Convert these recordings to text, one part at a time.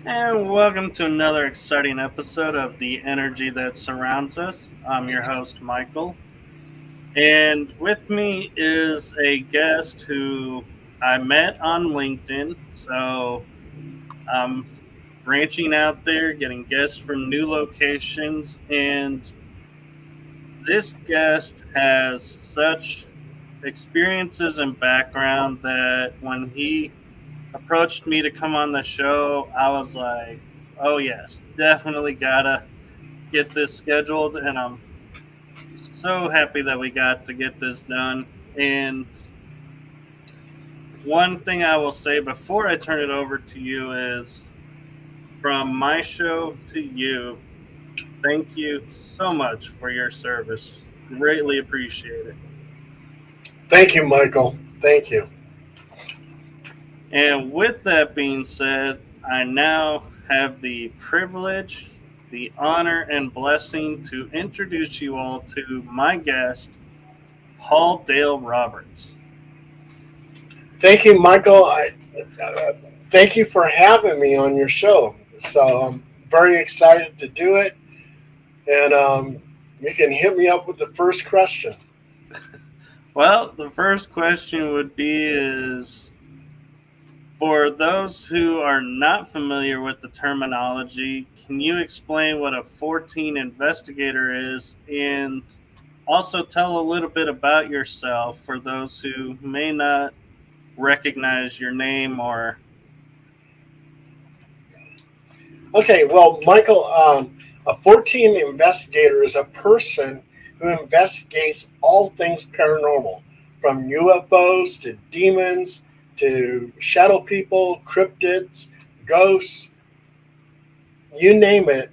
And welcome to another exciting episode of The Energy That Surrounds Us. I'm your host, Michael. And with me is a guest who I met on LinkedIn. So I'm branching out there, getting guests from new locations. And this guest has such experiences and background that when he approached me to come on the show, I was like, oh, yes, definitely gotta get this scheduled. And I'm so happy that we got to get this done. And one thing I will say before I turn it over to you is from my show to you, thank you so much for your service. Greatly appreciate it. Thank you, Michael. Thank you. And with that being said, I now have the privilege, the honor, and blessing to introduce you all to my guest, Paul Dale Roberts. Thank you, Michael. Thank you for having me on your show. So I'm very excited to do it. And you can hit me up with the first question. Well, the first question would be is for those who are not familiar with the terminology, can you explain what a Fortean Investigator is and also tell a little bit about yourself for those who may not recognize your name or Okay, well, Michael, a 14 investigator is a person who investigates all things paranormal, from UFOs to demons to shadow people, cryptids, ghosts, you name it.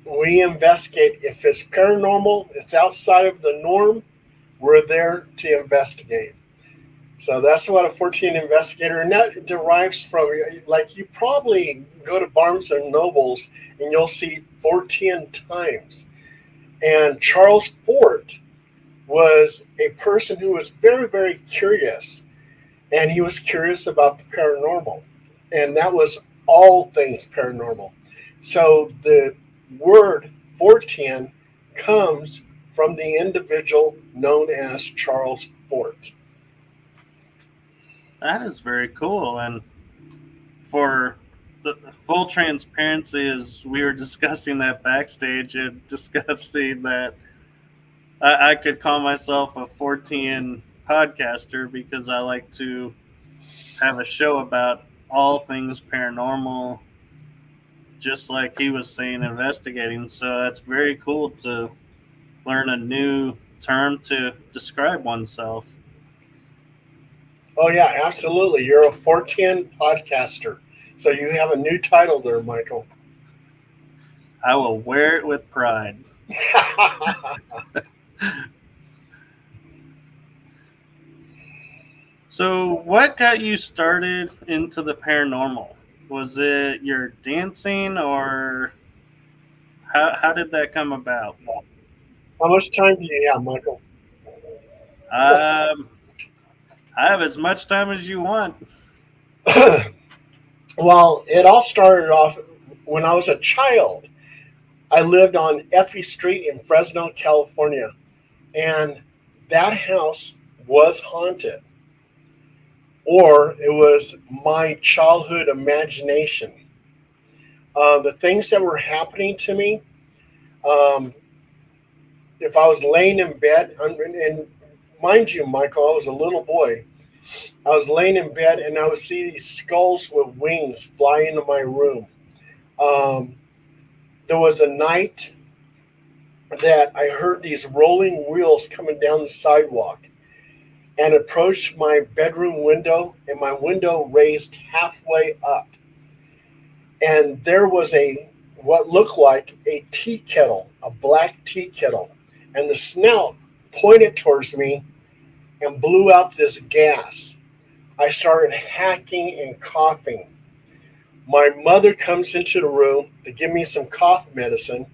We investigate. If it's paranormal, it's outside of the norm, we're there to investigate. So that's what a 14 investigator, and that derives from, like, you probably go to Barnes and Nobles and you'll see 14 times. And Charles Fort was a person who was very, very curious, and he was curious about the paranormal, and that was all things paranormal. So the word 14 comes from the individual known as Charles Fort. that is very cool. And for the full transparency, as we were discussing that backstage and discussing that I could call myself a Fortean podcaster because I like to have a show about all things paranormal, just like he was saying, investigating. So that's very cool to learn a new term to describe oneself. Oh, yeah, absolutely. You're a 14 podcaster. So you have a new title there, Michael. I will wear it with pride. So, what got you started into the paranormal? Was it your dancing, or how did that come about? How much time do you have, Michael? Um, I have as much time as you want. Well, it all started off when I was a child. I lived on Effie Street in Fresno, California, and that house was haunted, or it was my childhood imagination. The things that were happening to me, um, if I was laying in bed, and mind you, Michael, I was a little boy. I was laying in bed and I would see these skulls with wings fly into my room. Um, there was a night that I heard these rolling wheels coming down the sidewalk and approached my bedroom window, and my window raised halfway up. And there was a what looked like a tea kettle, a black tea kettle, and the snout pointed towards me and blew out this gas. I started hacking and coughing. My mother comes into the room to give me some cough medicine,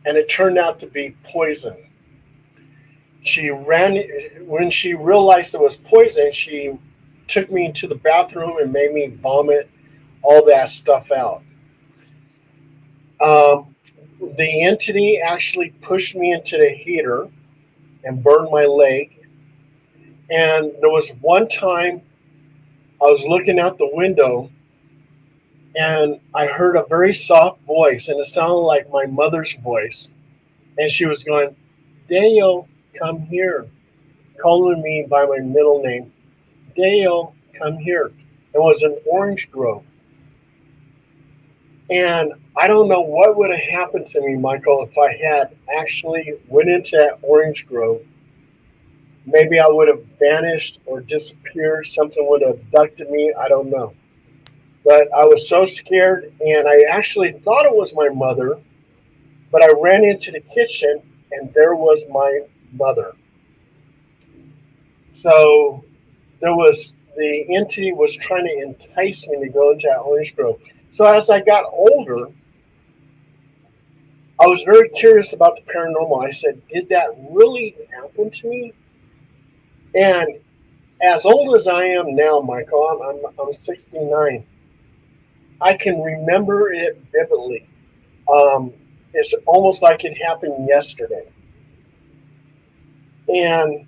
and it turned out to be poison. She ran when she realized it was poison. She took me to the bathroom and made me vomit all that stuff out. Um, the entity actually pushed me into the heater and burned my leg. And there was one time I was looking out the window and I heard a very soft voice, and it sounded like my mother's voice. And she was going, Dale, come here, calling me by my middle name. Dale, come here. It was an orange grove. And I don't know what would have happened to me, Michael, if I had actually went into that orange grove. Maybe I would have vanished or disappeared. Something would have abducted me. I don't know. But I was so scared, and I actually thought it was my mother. But I ran into the kitchen, and there was my mother. So the entity was trying to entice me to go into that orange grove. So as I got older, I was very curious about the paranormal. I said, did that really happen to me? And as old as I am now, Michael, I'm 69. I can remember it vividly. It's almost like it happened yesterday. And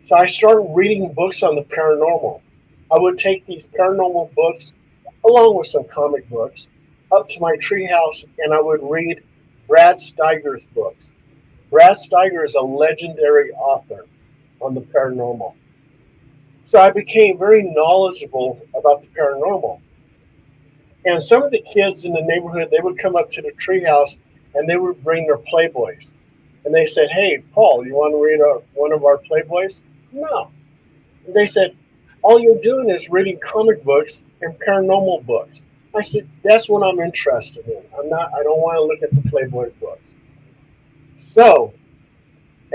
so I started reading books on the paranormal. I would take these paranormal books, along with some comic books, up to my treehouse, and I would read Brad Steiger's books. Brad Steiger is a legendary author on the paranormal. So I became very knowledgeable about the paranormal. And some of the kids in the neighborhood, they would come up to the treehouse and they would bring their Playboys. And they said, hey, Paul, you want to read one of our Playboys? No. And they said, all you're doing is reading comic books and paranormal books. I said, that's what I'm interested in. I don't want to look at the Playboy books. So,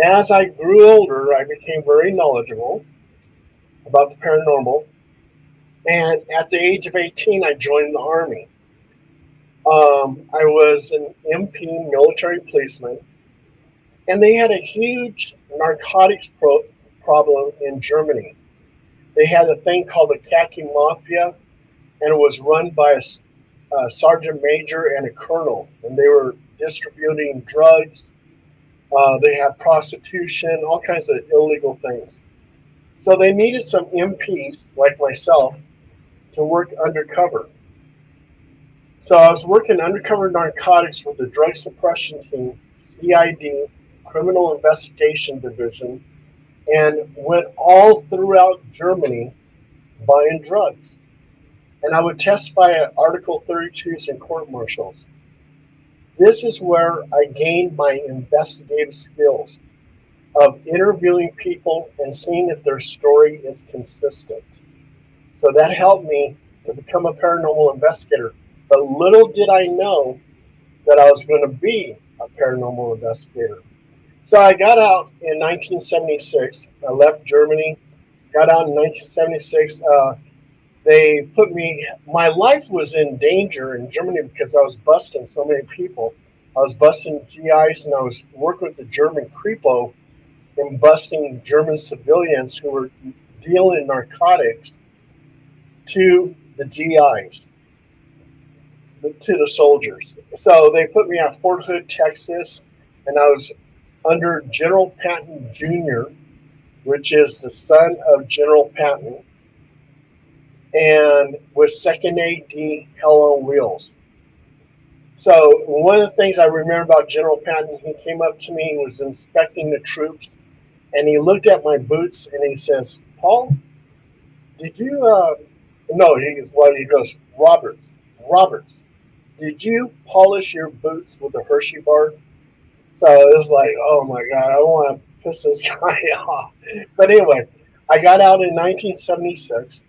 as I grew older, I became very knowledgeable about the paranormal. And at the age of 18, I joined the Army. I was an MP, military policeman, and they had a huge narcotics problem in Germany. They had a thing called the khaki mafia, and it was run by a sergeant major and a colonel, and they were distributing drugs. They had prostitution, all kinds of illegal things. So they needed some MPs like myself to work undercover. So I was working undercover narcotics with the Drug Suppression Team, CID, Criminal Investigation Division, and went all throughout Germany buying drugs. And I would testify at Article 32s and court martials. This is where I gained my investigative skills of interviewing people and seeing if their story is consistent. So that helped me to become a paranormal investigator. But little did I know that I was going to be a paranormal investigator. So I got out in 1976. I left Germany, got out in 1976. They put me, my life was in danger in Germany because I was busting so many people. I was busting GIs, and I was working with the German Kripo in busting German civilians who were dealing narcotics to the GIs, to the soldiers. So they put me at Fort Hood, Texas, and I was under General Patton Jr., which is the son of General Patton, and with Second AD Hell on Wheels. So one of the things I remember about General Patton, he came up to me and was inspecting the troops, and he looked at my boots and he says, Paul, did you, no, he goes, Roberts, did you polish your boots with a Hershey bar? So it was like, oh my God, I don't want to piss this guy off. But anyway, I got out in 1976.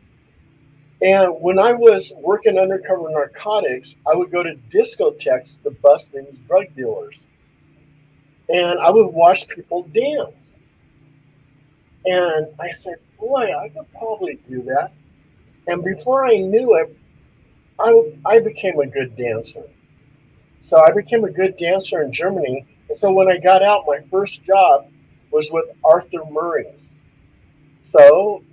And when I was working undercover narcotics, I would go to discotheques to bust these drug dealers. And I would watch people dance. And I said, boy, I could probably do that. And before I knew it, I became a good dancer. So I became a good dancer in Germany. And so when I got out, my first job was with Aurthur Murrays. So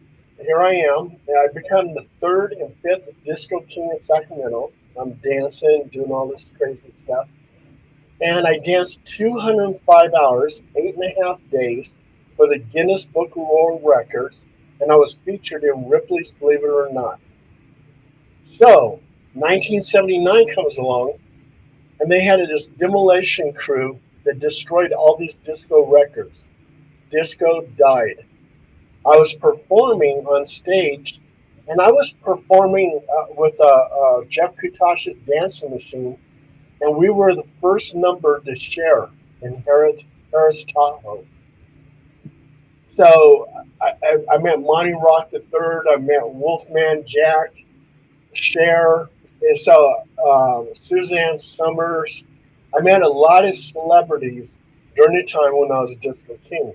here I am. And I've become the third and fifth disco king in Sacramento. I'm dancing, doing all this crazy stuff. And I danced 205 hours, 8.5 days for the Guinness Book of World Records, and I was featured in Ripley's Believe It or Not. So, 1979 comes along, and they had this demolition crew that destroyed all these disco records. Disco died. I was performing on stage, and I was performing with Jeff Kutash's dancing machine, and we were the first number to share in Harris Tahoe. So I met Monty Rock the Third. I met Wolfman Jack, Cher, and so Suzanne Summers. I met a lot of celebrities during the time when I was a disco king.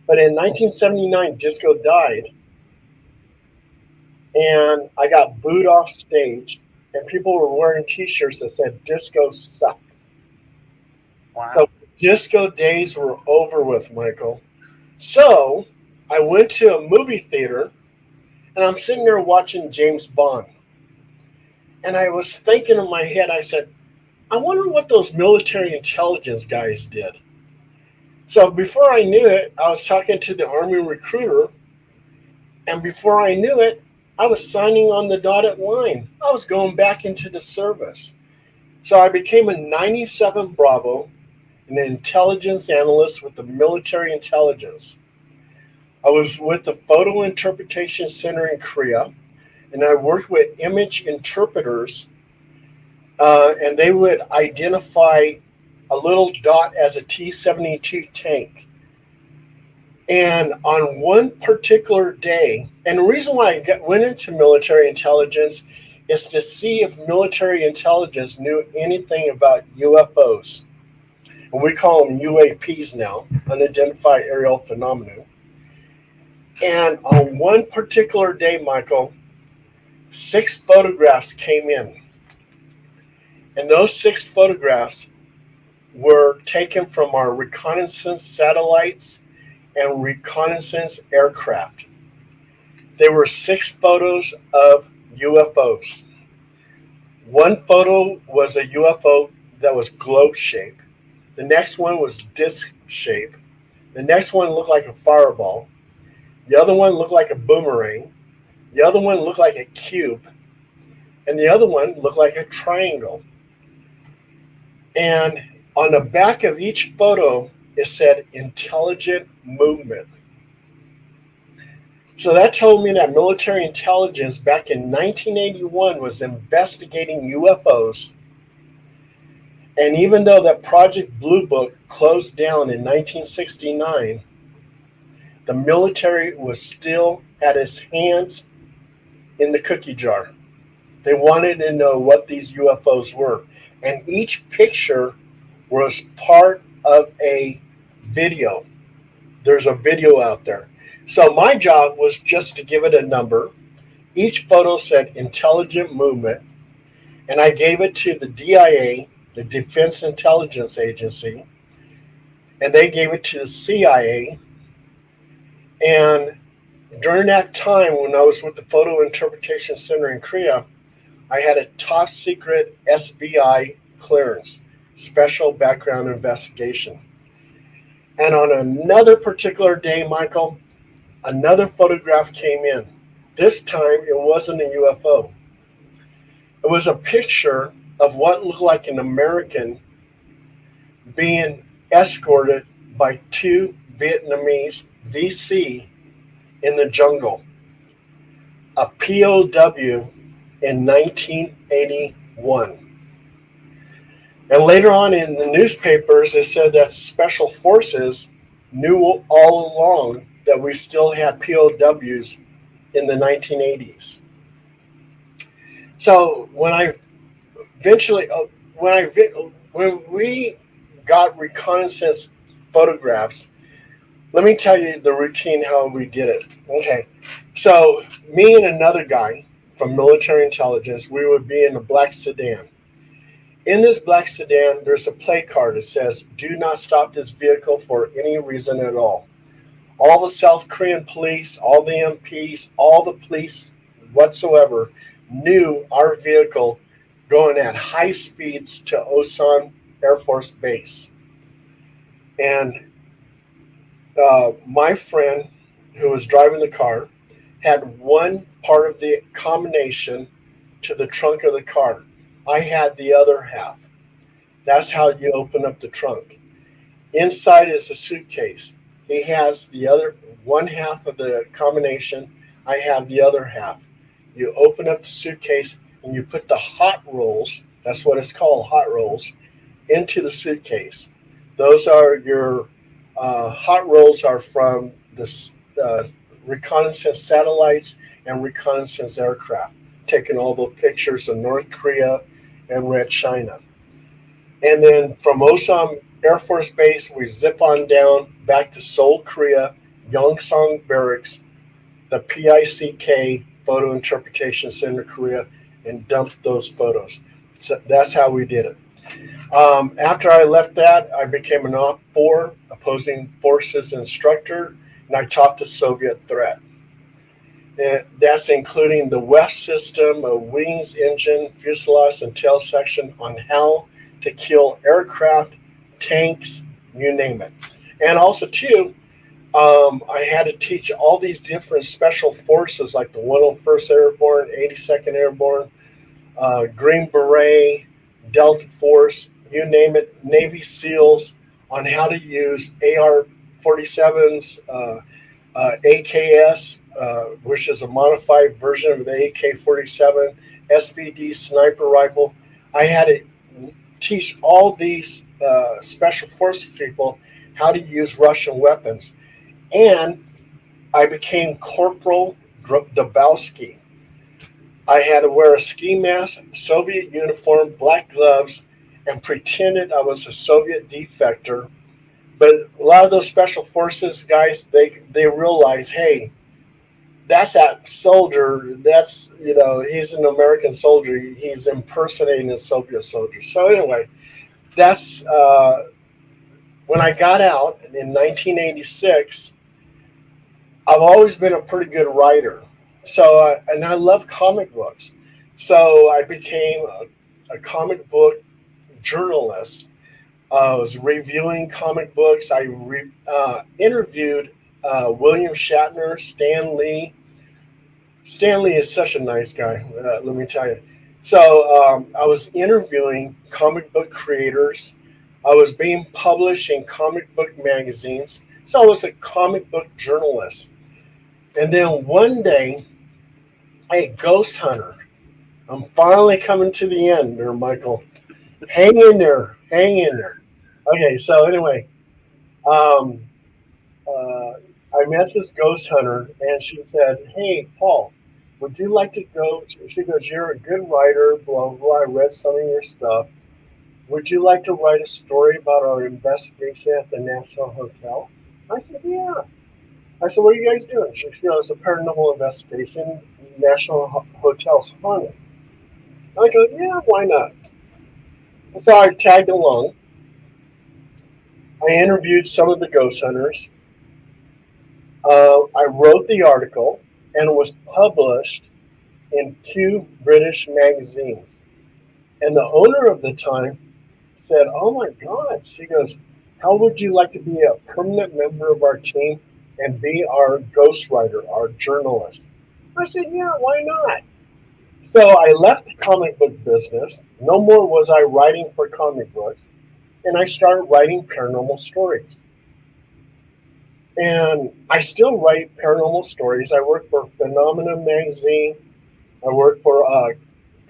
But in 1979, disco died, and I got booed off stage, and people were wearing T-shirts that said "Disco sucks." Wow. So disco days were over with, Michael. So I went to a movie theater, and I'm sitting there watching James Bond, and I was thinking in my head, I said, I wonder what those military intelligence guys did. So before I knew it, I was talking to the Army recruiter, and before I knew it, I was signing on the dotted line. I was going back into the service. So I became a 97 Bravo, an intelligence analyst with the military intelligence. I was with the Photo Interpretation Center in Korea, and I worked with image interpreters, and they would identify a little dot as a T-72 tank. And on one particular day, and the reason why I went into military intelligence is to see if military intelligence knew anything about UFOs. And we call them UAPs now, unidentified aerial phenomena. And on one particular day, Michael, 6 photographs came in. And those 6 photographs were taken from our reconnaissance satellites and reconnaissance aircraft. There were 6 photos of UFOs. One photo was a UFO that was globe shaped. The next one was disc shaped. The next one looked like a fireball. The other one looked like a boomerang. The other one looked like a cube. And the other one looked like a triangle. And on the back of each photo, it said intelligent movement. So that told me that military intelligence back in 1981 was investigating UFOs. And even though that Project Blue Book closed down in 1969, the military was still had its hands in the cookie jar. They wanted to know what these UFOs were. And each picture was part of a video. There's a video out there. So my job was just to give it a number. Each photo said intelligent movement, and I gave it to the DIA, the Defense Intelligence Agency, and they gave it to the CIA. And during that time, when I was with the Photo Interpretation Center in Korea, I had a top secret SBI clearance, Special Background Investigation. And on another particular day, Michael, another photograph came in. This time, it wasn't a UFO. It was a picture of what looked like an American being escorted by 2 Vietnamese VC in the jungle. A POW in 1981. And later on in the newspapers, it said that Special Forces knew all along that we still had POWs in the 1980s. So when we got reconnaissance photographs, let me tell you the routine how we did it. Okay, so me and another guy from military intelligence, we would be in a black sedan. In this black sedan, there's a play card that says, "Do not stop this vehicle for any reason at all." All the South Korean police, all the MPs, all the police whatsoever knew our vehicle going at high speeds to Osan Air Force Base. And my friend who was driving the car had one part of the combination to the trunk of the car. I had the other half. That's how you open up the trunk. Inside is a suitcase. He has the other one half of the combination. I have the other half. You open up the suitcase and you put the hot rolls, that's what it's called, hot rolls, into the suitcase. Those are your hot rolls are from the reconnaissance satellites and reconnaissance aircraft, taking all the pictures of North Korea and Red China. And then from Osan Air Force Base, we zip on down back to Seoul, Korea, Yongsan Barracks, the PICK Photo Interpretation Center, Korea, and dump those photos. So that's how we did it. After I left that, I became an OP4, opposing forces instructor, and I taught the Soviet threat. And that's including the WEF system, a wings, engine, fuselage, and tail section on how to kill aircraft, tanks, you name it. And also, too, I had to teach all these different special forces like the 101st Airborne, 82nd Airborne, Green Beret, Delta Force, you name it, Navy SEALs, on how to use AR-47s, AKS, which is a modified version of the AK-47, SVD sniper rifle. I had to teach all these special forces people how to use Russian weapons. And I became Corporal Dabowski. I had to wear a ski mask, Soviet uniform, black gloves, and pretended I was a Soviet defector. But a lot of those special forces guys, they realize, hey, that's that soldier. That's, he's an American soldier. He's impersonating a Soviet soldier. So anyway, that's when I got out in 1986. I've always been a pretty good writer. So, and I love comic books. So I became a comic book journalist. I was reviewing comic books. I interviewed William Shatner, Stan Lee. Stan Lee is such a nice guy, let me tell you. So I was interviewing comic book creators. I was being published in comic book magazines. So I was a comic book journalist. And then one day, a ghost hunter. I'm finally coming to the end there, Michael. Hang in there. Hang in there. Okay, so anyway, I met this ghost hunter, and she said, hey, Paul, would you like to go? She goes, you're a good writer, blah, blah, blah. I read some of your stuff. Would you like to write a story about our investigation at the National Hotel? I said, yeah. I said, what are you guys doing? She goes, a paranormal investigation, National Hotel's haunted. I go, yeah, why not? So I tagged along. I interviewed some of the ghost hunters. I wrote the article, and it was published in 2 British magazines. And the owner of the time said, oh my God. She goes, how would you like to be a permanent member of our team and be our ghostwriter, our journalist? I said, yeah, why not? So I left the comic book business. No more was I writing for comic books. And I started writing paranormal stories. And I still write paranormal stories. I work for Phenomena Magazine. I work for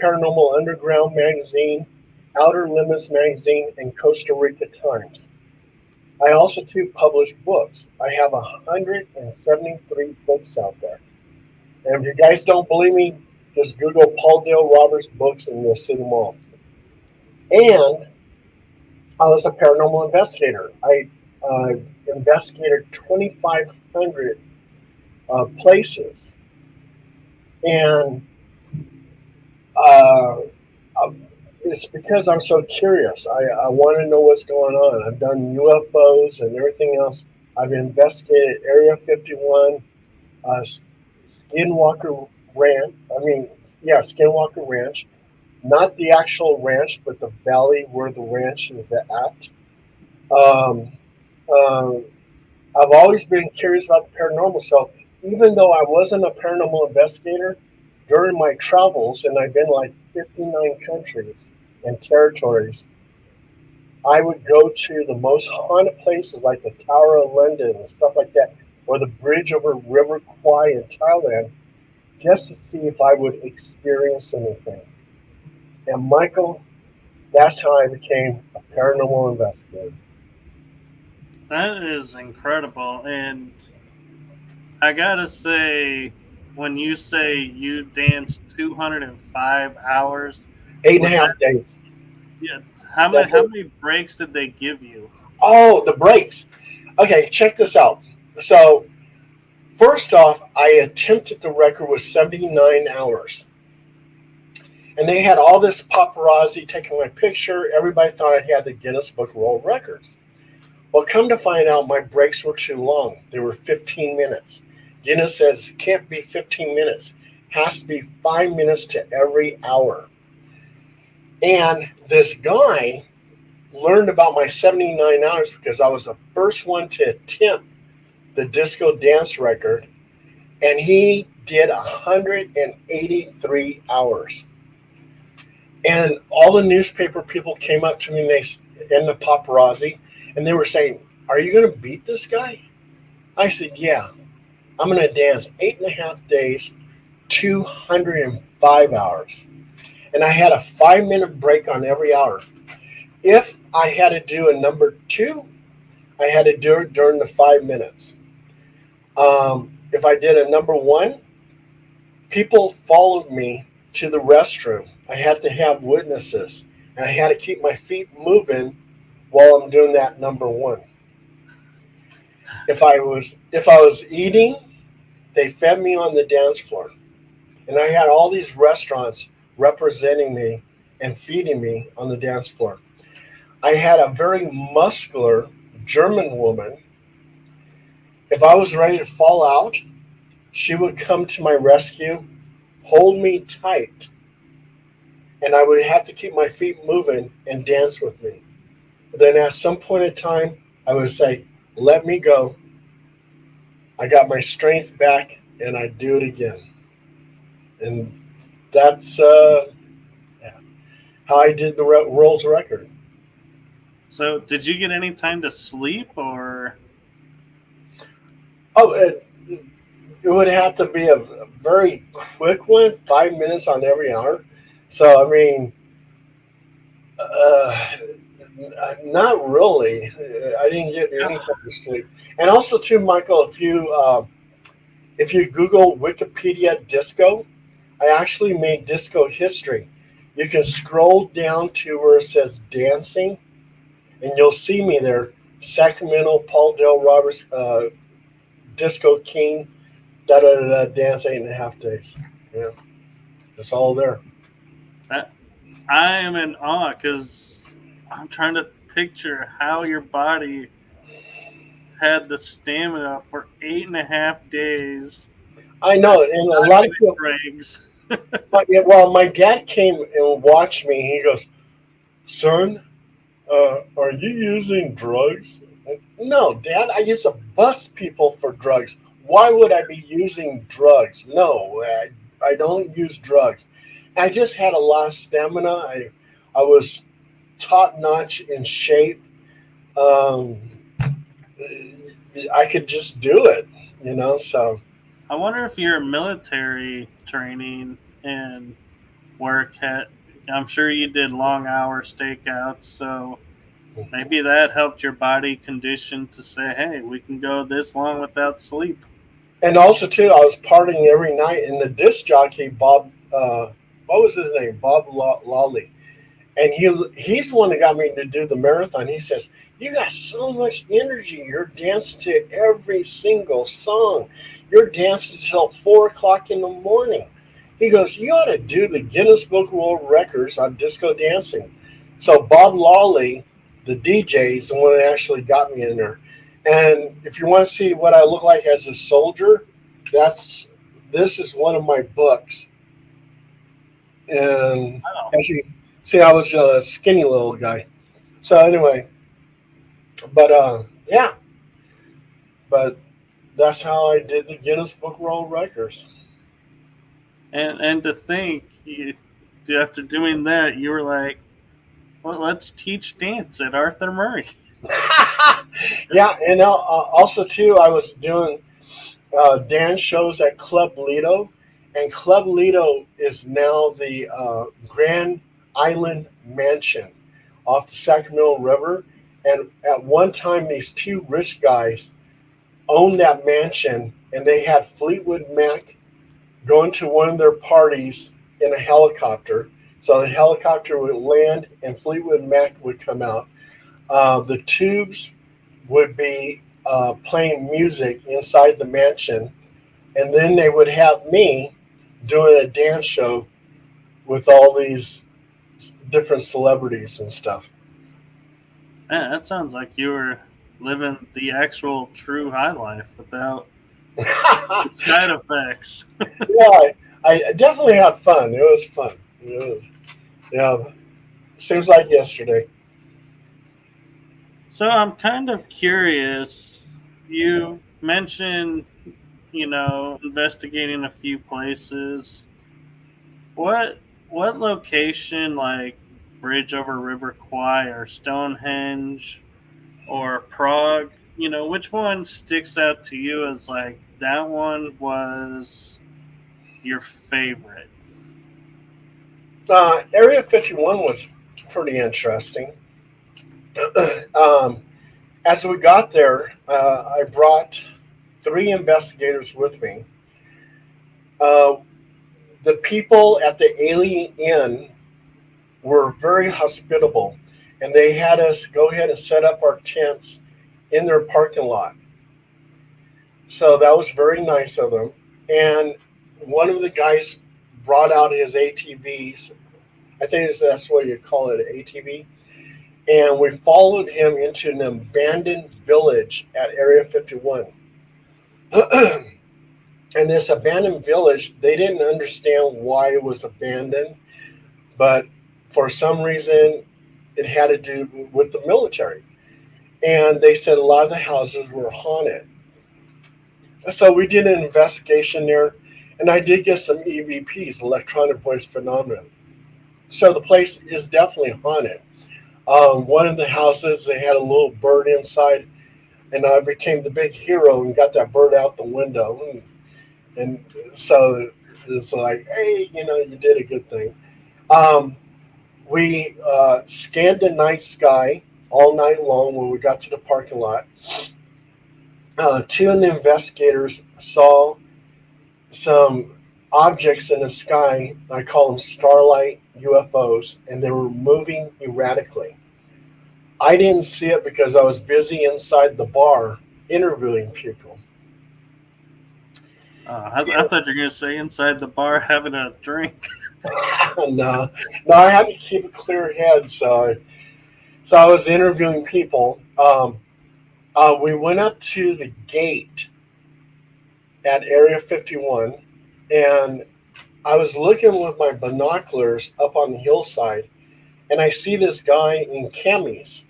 Paranormal Underground Magazine, Outer Limits Magazine, and Costa Rican Times. I also, too, publish books. I have 173 books out there. And if you guys don't believe me, just Google Paul Dale Roberts books and you'll see them all. And I was a paranormal investigator. I investigated 2,500 places. And it's because I'm so curious. I want to know what's going on. I've done UFOs and everything else. I've investigated Area 51, Skinwalker Ranch. Yeah, Skinwalker Ranch. Not the actual ranch, but the valley where the ranch is at. Um, um, I've always been curious about the paranormal. So even though I wasn't a paranormal investigator, during my travels, and I've been like 59 countries and territories, I would go to the most haunted places like the Tower of London and stuff like that, or the bridge over River Kwai in Thailand, just to see if I would experience anything. And Michael, that's how I became a paranormal investigator. That is incredible. And I gotta say, when you say you danced 205 hours, Eight and a was half that, days. yeah, That's how it. many breaks did they give you? Oh, the breaks. Okay, check this out. So, first off, I attempted the record with 79 hours. And they had all this paparazzi taking my picture. Everybody thought I had the Guinness Book of World Records. Well, come to find out, my breaks were too long. They were 15 minutes. Guinness says it can't be 15 minutes. It has to be 5 minutes to every hour. And this guy learned about my 79 hours because I was the first one to attempt the disco dance record, and he did 183 hours. And all the newspaper people came up to me and the paparazzi, and they were saying, "Are you going to beat this guy?" I said, "Yeah, I'm going to dance 8.5 days, 205 hours." And I had a 5 minute break on every hour. If I had to do a number two, I had to do it during the 5 minutes. If I did a number one, people followed me to the restroom. I had to have witnesses, and I had to keep my feet moving while I'm doing that number one. If I was eating, they fed me on the dance floor, and I had all these restaurants representing me and feeding me on the dance floor. I had a very muscular German woman. If I was ready to fall out, she would come to my rescue, hold me tight, and I would have to keep my feet moving and dance with me. But then at some point in time, I would say, "Let me go." I got my strength back, and I do it again. And that's how I did the world's record. So, did you get any time to sleep, or Oh, it would have to be a very quick one, 5 minutes on every hour. So, I mean, uh, not really. I didn't get any time to sleep. And also, too, Michael, if you Google Wikipedia disco, I actually made disco history. You can scroll down to where it says dancing, and you'll see me there. Sacramento, Paul Del Roberts, Disco King, da da da, dance 8.5 days. Yeah, it's all there. that? I am in awe because I'm trying to picture how your body had the stamina for 8.5 days. I That's know, and a not lot of many people. breaks. Yeah, well, my dad came and watched me. He goes, "Son, are you using drugs?" No, Dad, I used to bust people for drugs. Why would I be using drugs? No, I don't use drugs. I just had a lot of stamina. I was top notch in shape. Um, I could just do it. So I wonder if your military training and work had. I'm sure you did long hour stakeouts, so maybe that helped your body condition to say, "Hey, we can go this long without sleep." and also too, I was partying every night. And the disc jockey Bob, what was his name? Bob Lawley, and he's the one that got me to do the marathon. He says, "You got so much energy. You're dancing to every single song. You're dancing until 4 o'clock in the morning." He goes, "You ought to do the Guinness Book of World Records on disco dancing." So Bob Lawley, the DJ, is the one that actually got me in there. And if you want to see what I look like as a soldier, that's this is one of my books. And Oh. as you see, I was a skinny little guy. So anyway, but yeah, but that's how I did the Guinness Book World Records. And to think, after doing that, you were like, well, let's teach dance at Aurthur Murrays. Yeah, and also too, I was doing dance shows at Club Lido, and Club Lido is now the Grand Island Mansion off the Sacramento River. And at one time, these two rich guys owned that mansion, and they had Fleetwood Mac going to one of their parties in a helicopter. So the helicopter would land, and Fleetwood Mac would come out. The tubes would be playing music inside the mansion, and then they would have me doing a dance show with all these different celebrities and stuff. Man, that sounds like you were living the actual true high life without side effects. Yeah, I definitely had fun. It was fun. It was, yeah, seems like yesterday. So I'm kind of curious. You mentioned, investigating a few places. What location, like bridge over River Kwai or Stonehenge or Prague, which one sticks out to you as like that one was your favorite? Area 51 was pretty interesting. um, as we got there, I brought three investigators with me. Uh, the people at the Illi Inn were very hospitable, and they had us go ahead and set up our tents in their parking lot. So that was very nice of them. And one of the guys brought out his ATVs. I think that's what you call it, ATV. And we followed him into an abandoned village at Area 51. And this abandoned village, they didn't understand why it was abandoned, but for some reason, it had to do with the military. And they said a lot of the houses were haunted. So we did an investigation there, and I did get some EVPs, electronic voice phenomenon. So the place is definitely haunted. One of the houses, they had a little bird inside, and I became the big hero and got that bird out the window. And so it's like, hey, you did a good thing. We scanned the night sky all night long when we got to the parking lot. Two of the investigators saw some objects in the sky. I call them starlight UFOs, and they were moving erratically. I didn't see it because I was busy inside the bar interviewing people. I thought you were going to say inside the bar having a drink. No, I had to keep a clear head, so I was interviewing people. We went up to the gate at Area 51, and I was looking with my binoculars up on the hillside, and I see this guy in camis,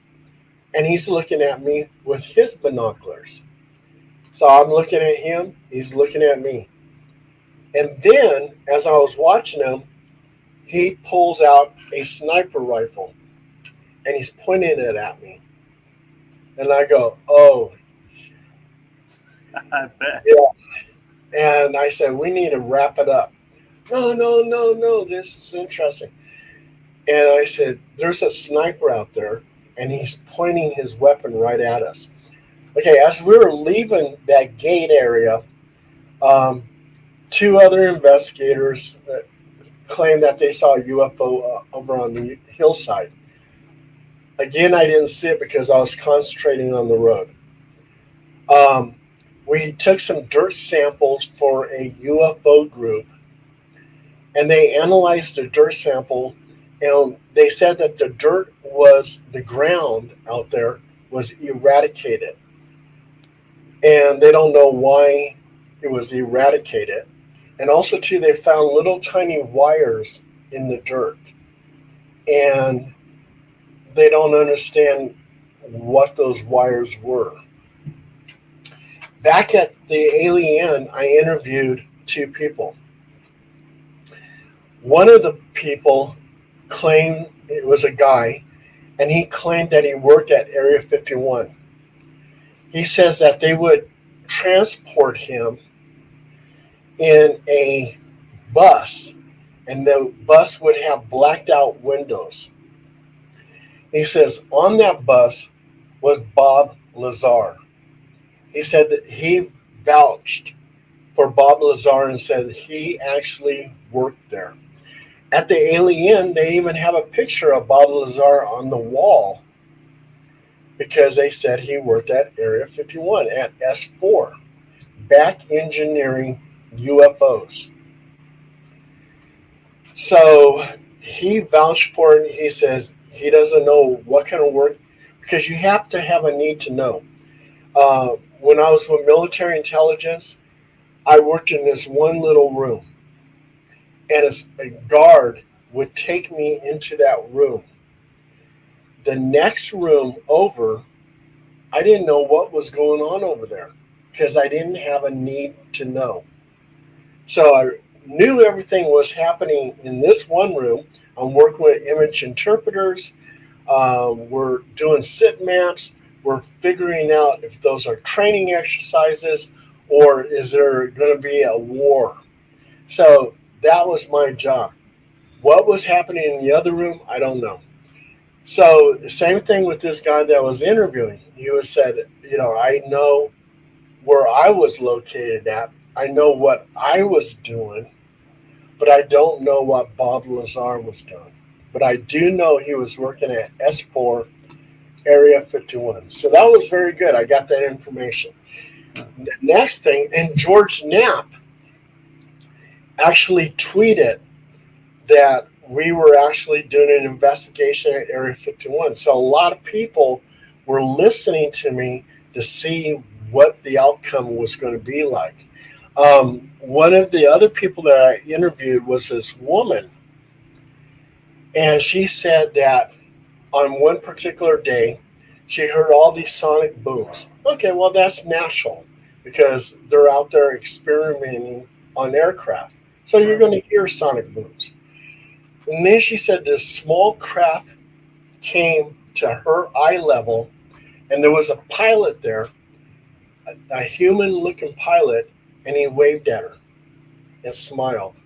and he's looking at me with his binoculars. So I'm looking at him, he's looking at me. And then, as I was watching him, he pulls out a sniper rifle, and he's pointing it at me. And I go, oh. I bet. Yeah. And I said, we need to wrap it up. No, this is interesting. And I said, there's a sniper out there, and he's pointing his weapon right at us. Okay, as we were leaving that gate area, two other investigators claimed that they saw a UFO over on the hillside. Again, I didn't see it because I was concentrating on the road. We took some dirt samples for a UFO group, and they analyzed the dirt sample, and they said that the ground out there was eradicated. And they don't know why it was eradicated. And also, too, they found little tiny wires in the dirt. And they don't understand what those wires were. Back at the Illi Inn, I interviewed two people. One of the people claimed, it was a guy, and he claimed that he worked at Area 51. He says that they would transport him in a bus, and the bus would have blacked out windows. He says on that bus was Bob Lazar. He said that he vouched for Bob Lazar and said he actually worked there. At the Illi Inn, they even have a picture of Bob Lazar on the wall because they said he worked at Area 51 at S4, back engineering UFOs. So he vouched for it. He says he doesn't know what kind of work, because you have to have a need to know. When I was with military intelligence, I worked in this one little room, and a guard would take me into that room. The next room over, I didn't know what was going on over there because I didn't have a need to know. So I knew everything was happening in this one room. I'm working with image interpreters. We're doing sit maps. We're figuring out if those are training exercises or is there going to be a war. So that was my job. What was happening in the other room, I don't know. So the same thing with this guy that was interviewing. He was said, I know where I was located at. I know what I was doing, but I don't know what Bob Lazar was doing. But I do know he was working at S4, Area 51. So that was very good. I got that information. The next thing, and George Knapp actually tweeted that we were actually doing an investigation at Area 51. So a lot of people were listening to me to see what the outcome was going to be like. One of the other people that I interviewed was this woman, and she said that on one particular day, she heard all these sonic booms. Okay, well, that's natural because they're out there experimenting on aircraft. So you're going to hear sonic booms. And then she said this small craft came to her eye level, and there was a pilot there, a human-looking pilot, and he waved at her and smiled.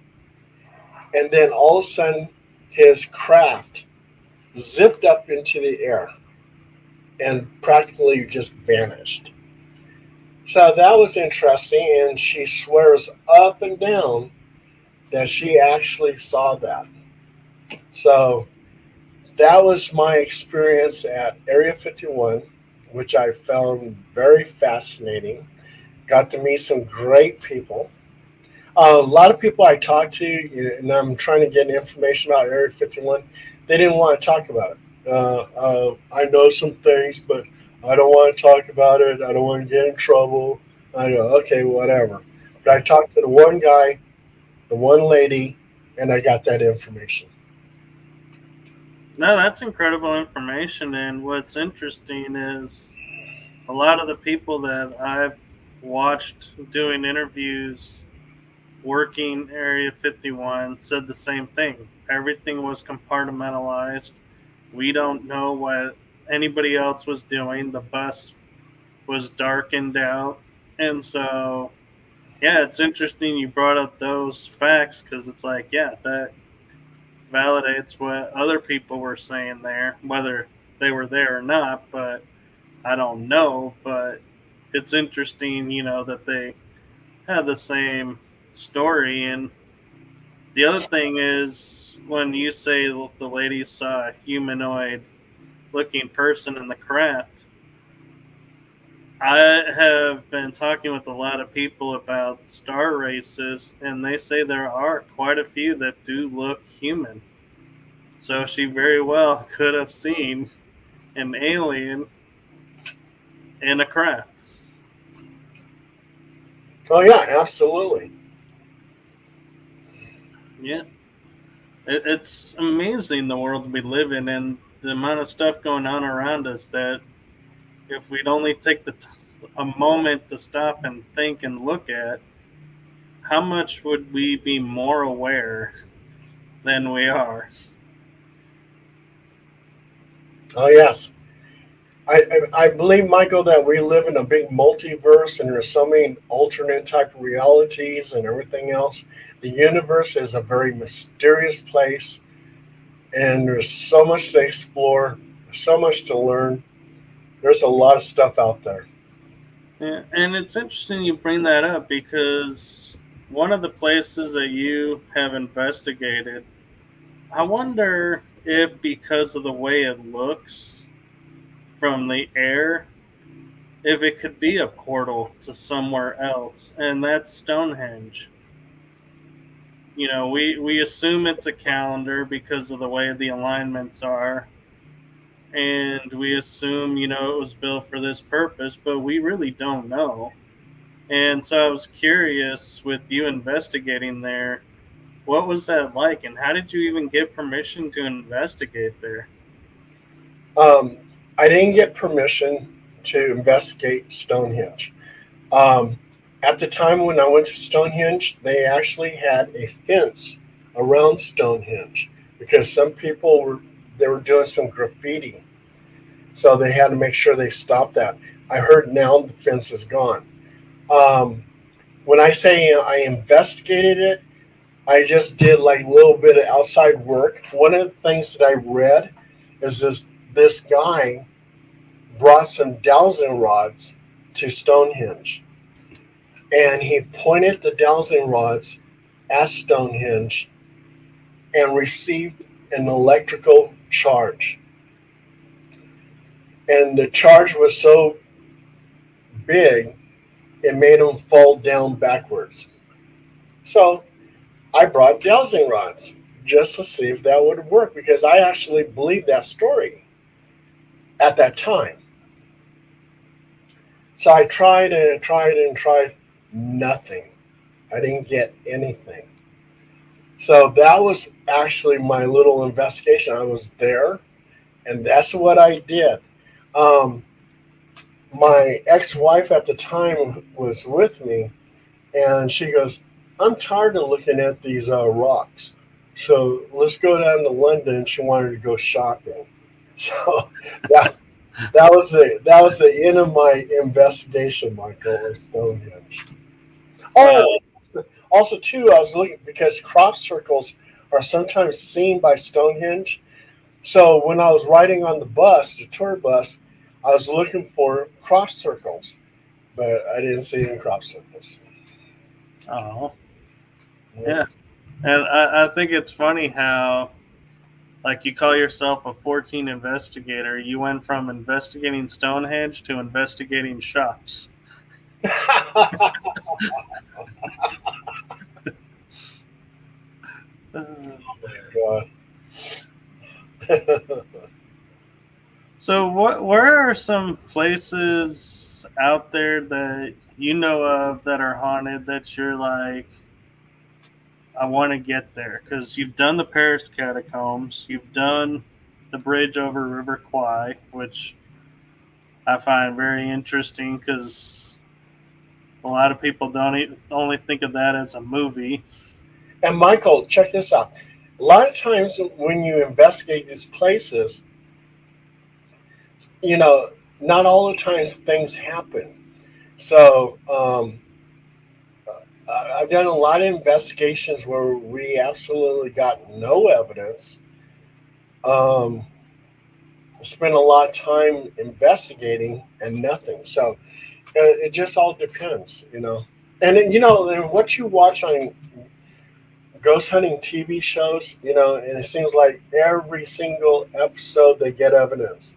And then all of a sudden, his craft zipped up into the air and practically just vanished. So that was interesting, and she swears up and down that she actually saw that. So that was my experience at Area 51, which I found very fascinating. Got to meet some great people. A lot of people I talked to, and I'm trying to get information about Area 51, they didn't want to talk about it. I know some things, but I don't want to talk about it. I don't want to get in trouble. I go, okay, whatever. But I talked to the one guy, the one lady, and I got that information. No, that's incredible information. And what's interesting is a lot of the people that I've watched doing interviews working Area 51 said the same thing. Everything was compartmentalized. We don't know what anybody else was doing. The bus was darkened out. And so, yeah, it's interesting you brought up those facts because it's like, yeah, that validates what other people were saying there, whether they were there or not, but I don't know. But it's interesting, that they had the same story. And the other thing is when you say the lady saw a humanoid looking person in the craft, I have been talking with a lot of people about star races, and they say there are quite a few that do look human. So she very well could have seen an alien in a craft. Oh, yeah, absolutely. Yeah. It's amazing the world we live in and the amount of stuff going on around us that if we'd only take a moment to stop and think and look at, how much would we be more aware than we are? Oh yes, I believe, Michael, that we live in a big multiverse, and there's so many alternate type of realities and everything else. The universe is a very mysterious place, and there's so much to explore, so much to learn. There's a lot of stuff out there. Yeah, and it's interesting you bring that up because one of the places that you have investigated, I wonder if because of the way it looks from the air, if it could be a portal to somewhere else, and that's Stonehenge. We assume it's a calendar because of the way the alignments are, and we assume, it was built for this purpose, but we really don't know. And so I was curious with you investigating there, what was that like, and how did you even get permission to investigate there? Um, I didn't get permission to investigate Stonehenge. Um, at the time when I went to Stonehenge, they actually had a fence around Stonehenge because some people were doing some graffiti, so they had to make sure they stopped that. I heard now the fence is gone. Um, when I say I investigated it, I just did like a little bit of outside work. One of the things that I read is this guy brought some dowsing rods to Stonehenge, and he pointed the dowsing rods at Stonehenge and received an electrical charge. And the charge was so big, it made him fall down backwards. So I brought dowsing rods just to see if that would work because I actually believed that story at that time. So I tried and tried and tried. Nothing. I didn't get anything. So that was actually my little investigation. I was there, and that's what I did. Um, my ex-wife at the time was with me, and she goes, "I'm tired of looking at these rocks. So let's go down to London." She wanted to go shopping. So that that was the end of my investigation, Michael, of Stonehenge. Wow. Oh, also too, I was looking because crop circles are sometimes seen by Stonehenge. So when I was riding on the bus, the tour bus, I was looking for crop circles, but I didn't see any crop circles. Oh, Yeah. yeah. And I think it's funny how, like, you call yourself a Fortean investigator. You went from investigating Stonehenge to investigating shops. Uh, God. so, where are some places out there that you know of that are haunted that you're like, I want to get there? Because you've done the Paris catacombs, you've done the bridge over River Kwai, which I find very interesting because a lot of people don't only think of that as a movie. And Michael, check this out. A lot of times when you investigate these places, you know, not all the times things happen. So I've done a lot of investigations where we absolutely got no evidence. Um, Spent a lot of time investigating and nothing. So it just all depends. And and what you watch on ghost hunting TV shows, and it seems like every single episode they get evidence.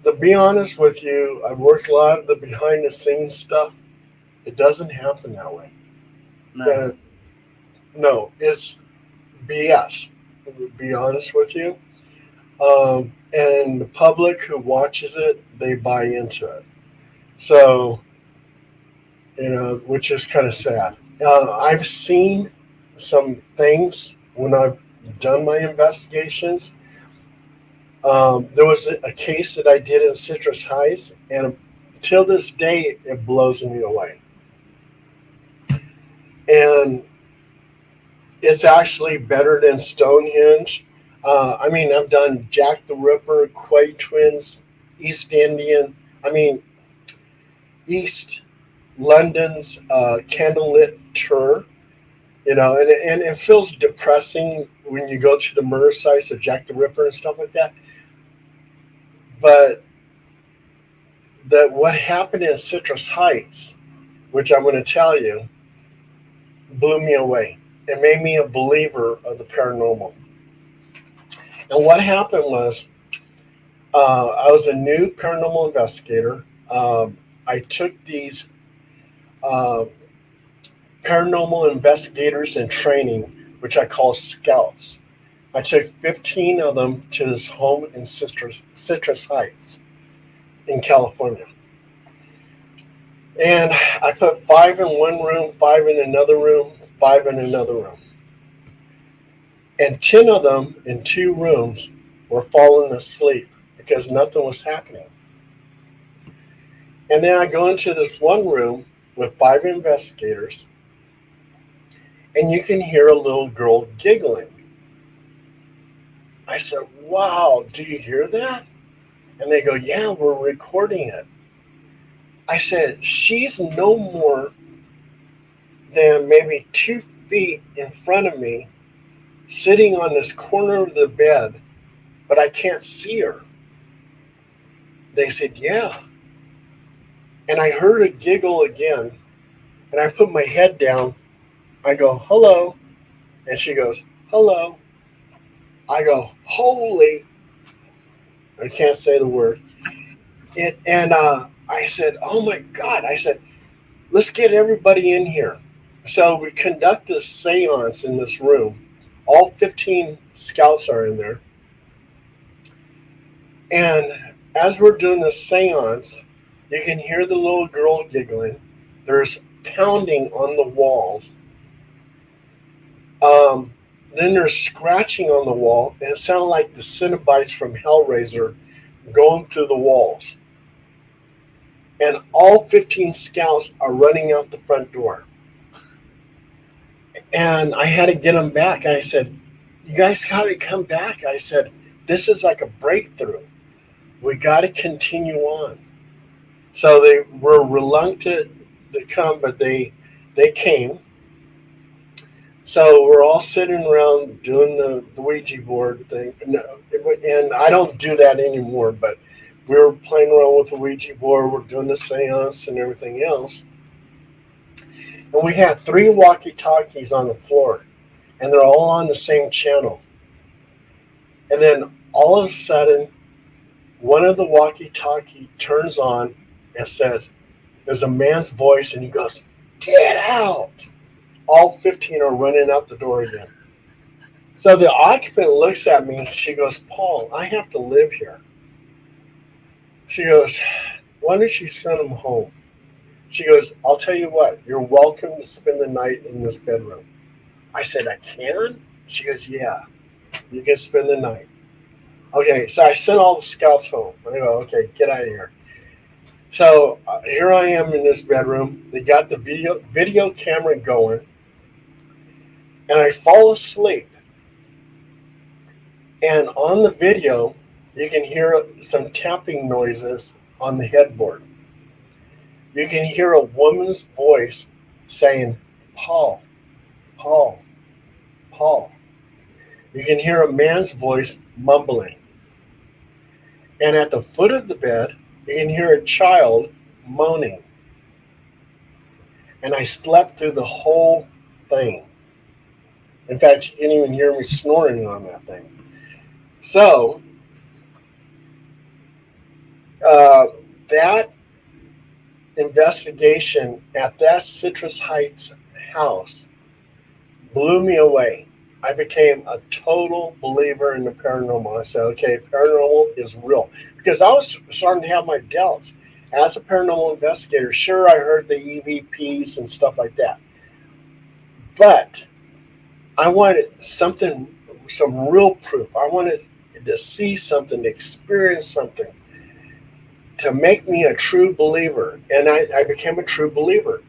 To be honest with you, I've worked a lot of the behind the scenes stuff. It doesn't happen that way. No. No, it's BS. To be honest with you, and the public who watches it, they buy into it. So which is kind of sad. I've seen some things when I've done my investigations. There was a case that I did in Citrus Heights, and till this day, it blows me away. And it's actually better than Stonehenge. I've done Jack the Ripper, Kwai twins, East Indian. East London's candlelit tour. And it feels depressing when you go to the murder sites of Jack the Ripper and stuff like that. But what happened in Citrus Heights, which I'm going to tell you, blew me away. It made me a believer of the paranormal. And what happened was, I was a new paranormal investigator. I took these paranormal investigators in training, which I call scouts. I took 15 of them to this home in Citrus Heights in California. And I put 5 in one room, 5 in another room, 5 in another room. And 10 of them in 2 rooms were falling asleep because nothing was happening. And then I go into this one room with 5 investigators, and you can hear a little girl giggling. I said, "Wow, do you hear that?" And they go, "Yeah, we're recording it." I said, "She's no more than maybe 2 feet in front of me, sitting on this corner of the bed, but I can't see her." They said, "Yeah." And I heard her giggle again, and I put my head down. I go, "Hello." And she goes, "Hello." I go, "Holy," I can't say the word. And I said, "Oh my God." I said, "Let's get everybody in here." So we conduct this seance in this room. All 15 scouts are in there. And as we're doing this seance, you can hear the little girl giggling. There's pounding on the walls. Then there's scratching on the wall, and it sounds like the Cenobites from Hellraiser going through the walls. And all 15 scouts are running out the front door. And I had to get them back. And I said, "You guys got to come back." I said, "This is like a breakthrough. We got to continue on." So they were reluctant to come, but they came. So we're all sitting around doing the Ouija board thing. And I don't do that anymore, but we were playing around with the Ouija board. We're doing the seance and everything else. And we had 3 walkie-talkies on the floor, and they're all on the same channel. And then all of a sudden, one of the walkie-talkie turns on and says, there's a man's voice, and he goes, "Get out!" All 15 are running out the door again. So the occupant looks at me. She goes, "Paul, I have to live here." She goes, "Why don't you send him home?" She goes, "I'll tell you what, you're welcome to spend the night in this bedroom." I said, "I can?" She goes, "Yeah, you can spend the night." Okay, so I sent all the scouts home. I go, "Okay, get out of here." So here I am in this bedroom. They got the video camera going, and I fall asleep. And on the video, you can hear some tapping noises on the headboard. You can hear a woman's voice saying, "Paul, Paul, Paul." You can hear a man's voice mumbling. And at the foot of the bed, you can hear a child moaning. And I slept through the whole thing. In fact, you can't even hear me snoring on that thing. So, that investigation at that Citrus Heights house blew me away. I became a total believer in the paranormal. I said, okay, paranormal is real. Because I was starting to have my doubts. As a paranormal investigator, sure, I heard the EVPs and stuff like that. But I wanted something, some real proof. I wanted to see something, to experience something, to make me a true believer. And I became a true believer.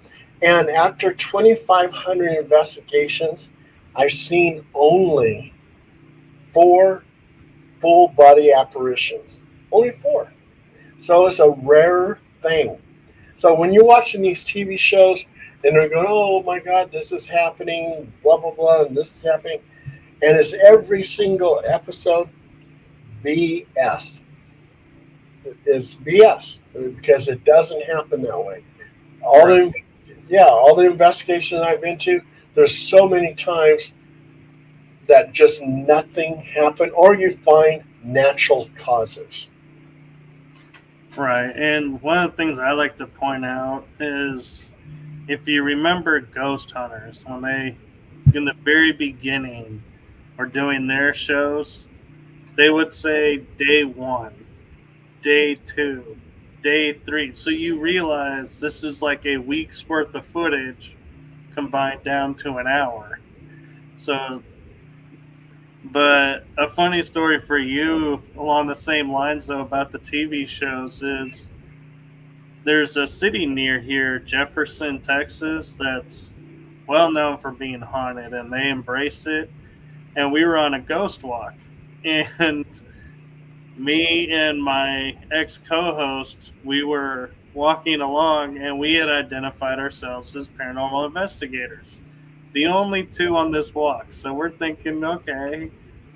And after 2,500 investigations, I've seen only 4 full body apparitions. Only 4. So it's a rare thing. So when you're watching these TV shows and they're going, oh my God, this is happening, blah, blah, blah, and this is happening. And it's every single episode BS. It's BS because it doesn't happen that way. All Right. all the investigations I've been to, there's so many times that just nothing happened, or you find natural causes. Right. And one of the things I like to point out is if you remember ghost hunters, when they, in the very beginning, were doing their shows, they would say day 1, day 2, day 3. So you realize this is like a week's worth of footage combined down to an hour. So, but a funny story for you along the same lines, though, about the TV shows is there's a city near here, Jefferson, Texas, that's well known for being haunted, and they embrace it. And we were on a ghost walk, and me and my ex co-host, we were walking along, and we had identified ourselves as paranormal investigators, the only 2 on this walk. So we're thinking, okay,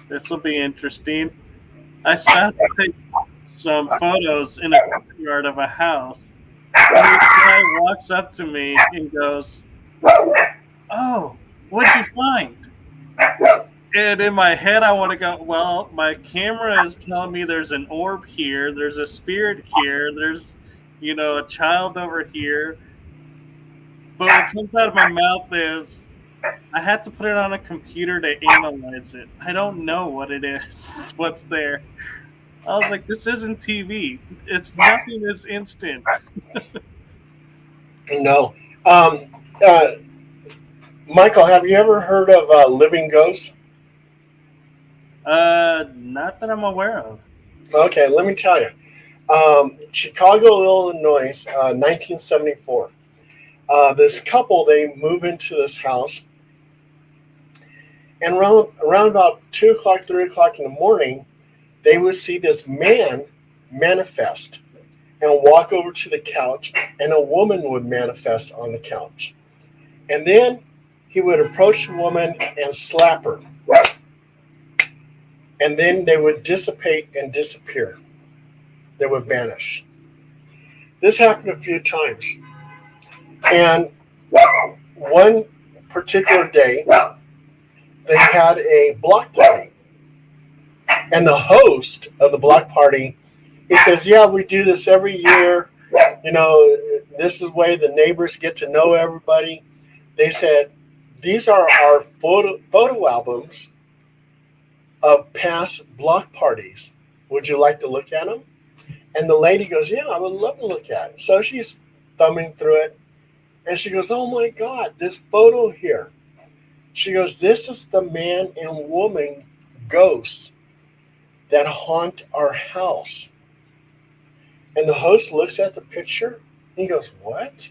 this will be interesting. I stopped to take some photos in a courtyard of a house, and this guy walks up to me and goes, "Oh, what'd you find?" And in my head, I want to go, well, my camera is telling me there's an orb here, there's a spirit here, there's, a child over here. But what comes out of my mouth is, I have to put it on a computer to analyze it. I don't know what it is, what's there. I was like, this isn't TV. It's nothing is instant. No. Um, uh, Michael, have you ever heard of living ghosts? Not that I'm aware of. Okay, let me tell you. Chicago, Illinois, 1974. This couple, they move into this house, and around about 2 o'clock, 3 o'clock in the morning, they would see this man manifest and walk over to the couch, and a woman would manifest on the couch. And then he would approach the woman and slap her. And then they would dissipate and disappear. They would vanish. This happened a few times. And one particular day, they had a block party. And the host of the block party, he says, yeah, we do this every year. This is the way the neighbors get to know everybody. They said, these are our photo albums of past block parties. Would you like to look at them? And the lady goes, yeah, I would love to look at it. So she's thumbing through it. And she goes, oh my God, this photo here. She goes, this is the man and woman ghosts that haunt our house. And the host looks at the picture. He goes, what?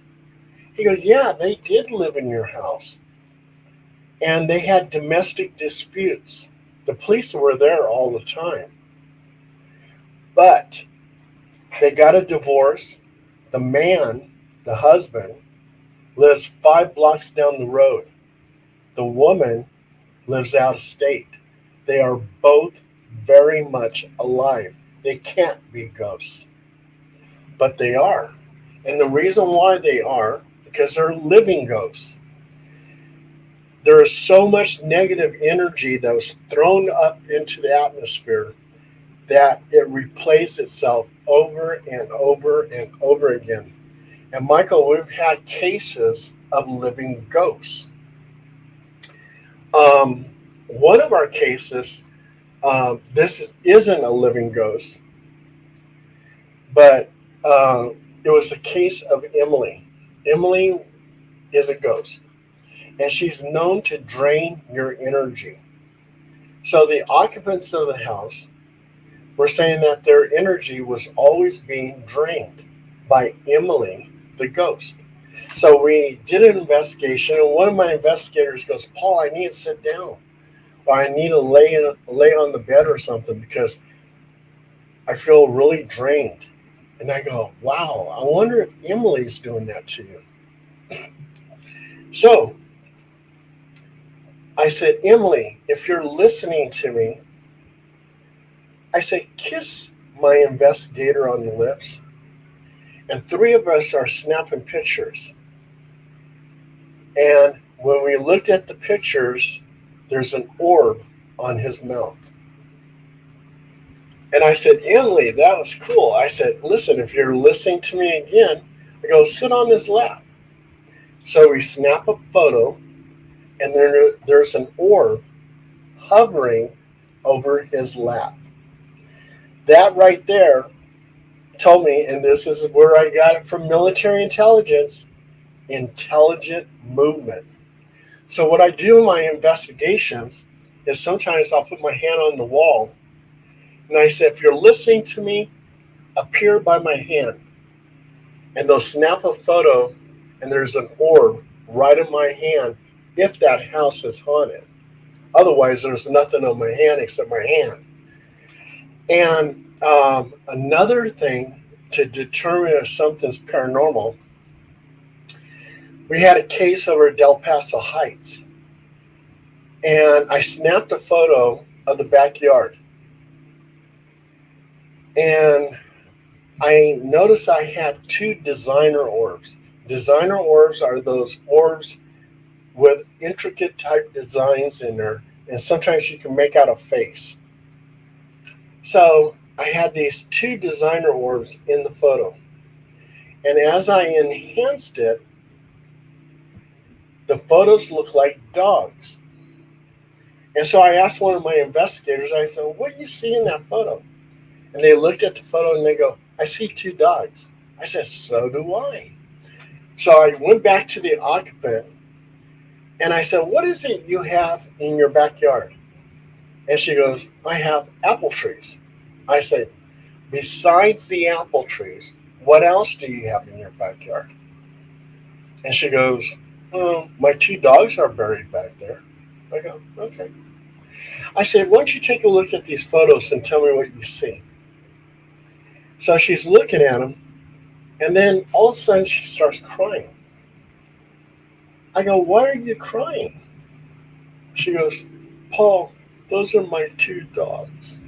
He goes, yeah, they did live in your house. And they had domestic disputes. The police were there all the time. But they got a divorce. The man, the husband, lives 5 blocks down the road. The woman lives out of state. They are both very much alive. They can't be ghosts. But they are. And the reason why they are, because they're living ghosts. There is so much negative energy that was thrown up into the atmosphere that it replays itself over and over and over again. And Michael, we've had cases of living ghosts. One of our cases, isn't a living ghost, but it was the case of Emily. Emily is a ghost. and she's known to drain your energy. So the occupants of the house were saying that their energy was always being drained by Emily, the ghost. So we did an investigation, and one of my investigators goes, "Paul, I need to sit down, or I need to lay on the bed or something because I feel really drained." And I go, "Wow, I wonder if Emily's doing that to you." So I said, "Emily, if you're listening to me," I said, "kiss my investigator on the lips." And three of us are snapping pictures. And when we looked at the pictures, there's an orb on his mouth. And I said, "Emily, that was cool." I said, "Listen, if you're listening to me again," I go, "sit on his lap." So we snap a photo, and there's an orb hovering over his lap. That right there told me, and this is where I got it from military intelligence, intelligent movement. So what I do in my investigations is sometimes I'll put my hand on the wall, and I say, "If you're listening to me, appear by my hand." And they'll snap a photo, and there's an orb right in my hand if that house is haunted. Otherwise, there's nothing on my hand except my hand. And another thing to determine if something's paranormal, we had a case over at Del Paso Heights, and I snapped a photo of the backyard. And I noticed I had two designer orbs. Designer orbs are those orbs with intricate type designs in there, and sometimes you can make out a face. So I had these two designer orbs in the photo. And as I enhanced it, the photos looked like dogs. And so I asked one of my investigators, I said, "What do you see in that photo?" And they looked at the photo and they go, "I see two dogs." I said, "So do I." So I went back to the occupant and I said, "What is it you have in your backyard?" And she goes, "I have apple trees." I said, "Besides the apple trees, what else do you have in your backyard?" And she goes, "Oh, my two dogs are buried back there." I go, "Okay." I said, "Why don't you take a look at these photos and tell me what you see?" So she's looking at them, and then all of a sudden she starts crying. I go, "Why are you crying?" She goes, "Paul, those are my two dogs."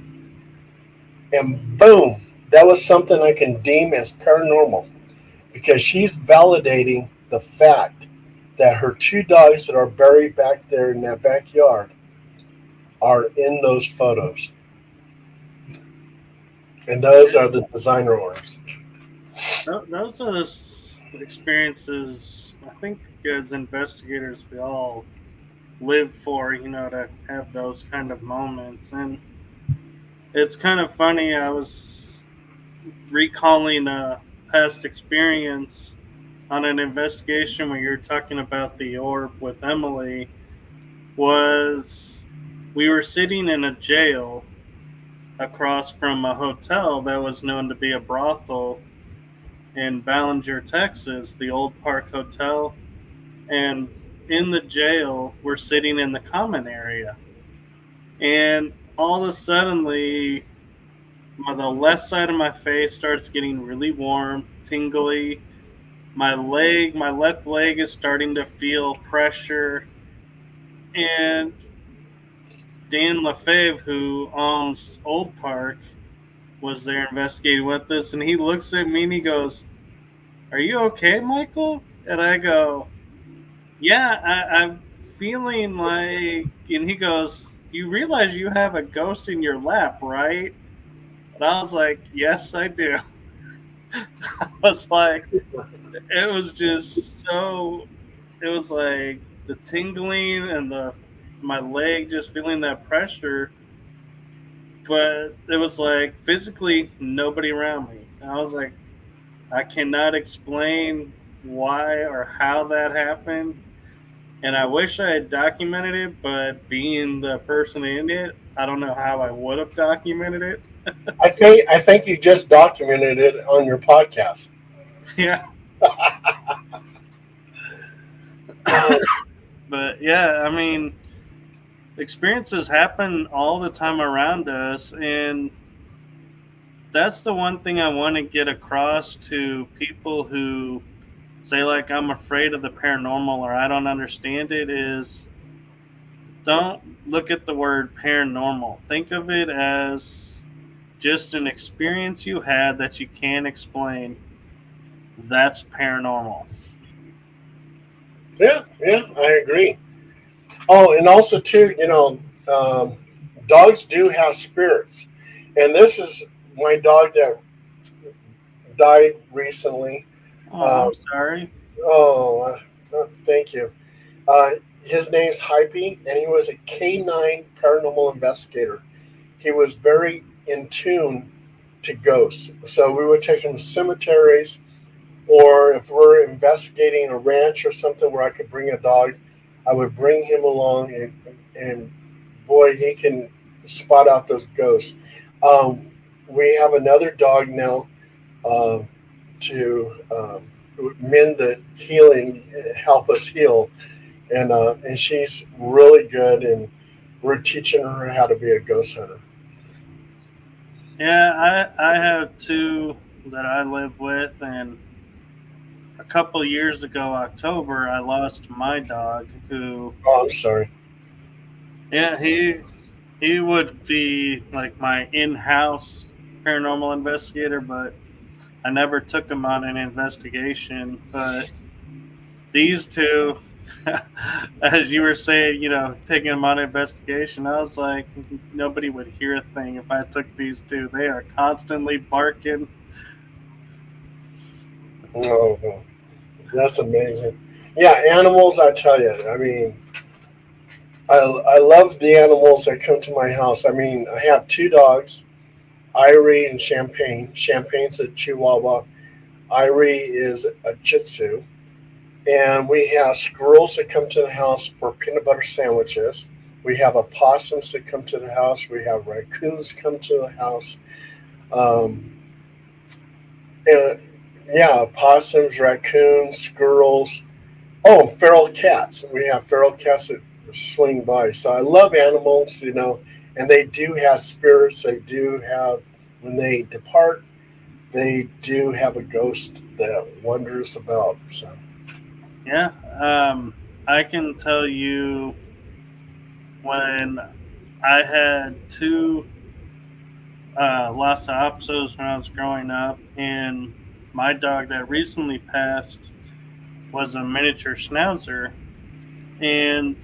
And boom, that was something I can deem as paranormal because she's validating the fact that her two dogs that are buried back there in that backyard are in those photos. And those are the designer orbs. Those are the experiences I think as investigators we all live for, to have those kind of moments. And it's kind of funny, I was recalling a past experience on an investigation where you're talking about the orb with Emily. Was we were sitting in a jail across from a hotel that was known to be a brothel in Ballinger, Texas, the Old Park Hotel. And in the jail, we're sitting in the common area. And all of a sudden, the left side of my face starts getting really warm, tingly. My left leg is starting to feel pressure. And Dan Lefebvre, who owns Old Park, was there investigating with us, and he looks at me and he goes, "Are you okay, Michael?" And I go, "Yeah, I'm feeling like," and he goes, "You realize you have a ghost in your lap, right?" And I was like, "Yes, I do." I was like, it was just so, it was like the tingling and my leg just feeling that pressure. But it was like physically nobody around me. And I was like, I cannot explain why or how that happened. And I wish I had documented it, but being the person in it, I don't know how I would have documented it. I think you just documented it on your podcast. Yeah. Uh, But yeah, I mean, experiences happen all the time around us, and that's the one thing I want to get across to people who say like I'm afraid of the paranormal or I don't understand it is don't look at the word paranormal. Think of it as just an experience you had that you can't explain. That's paranormal. yeah, yeah, I agree. Oh, and also too, um, dogs do have spirits, and this is my dog that died recently. Oh, Um, I'm sorry. thank you. Uh, his name's Hypey, and he was a K9 paranormal investigator. He was very in tune to ghosts. So we would take him to cemeteries, or if we're investigating a ranch or something where I could bring a dog, I would bring him along, and boy, he can spot out those ghosts. Um, we have another dog now uh, to mend the healing, help us heal, and she's really good, and we're teaching her how to be a ghost hunter. Yeah, I have two that I live with, and a couple years ago, October, I lost my dog. Who, Oh, I'm sorry. yeah, he would be like my in-house paranormal investigator, but I never took him on an investigation. But these two, as you were saying, taking them on an investigation, I was like, nobody would hear a thing if I took these two. They are constantly barking. Oh, oh, that's amazing. Yeah, animals. I tell you, I mean, I love the animals that come to my house. I mean, I have two dogs, Irie and Champagne. Champagne's a Chihuahua. Irie is a Shih Tzu. And we have squirrels that come to the house for peanut butter sandwiches. We have opossums that come to the house. We have raccoons come to the house. Um, and yeah, opossums, raccoons, squirrels. Oh, feral cats. We have feral cats that swing by. So I love animals, and they do have spirits. They do have, when they depart, they do have a ghost that wanders about. So, Yeah, I can tell you when I had two Lhasa Apsos when I was growing up, and my dog that recently passed was a miniature schnauzer, and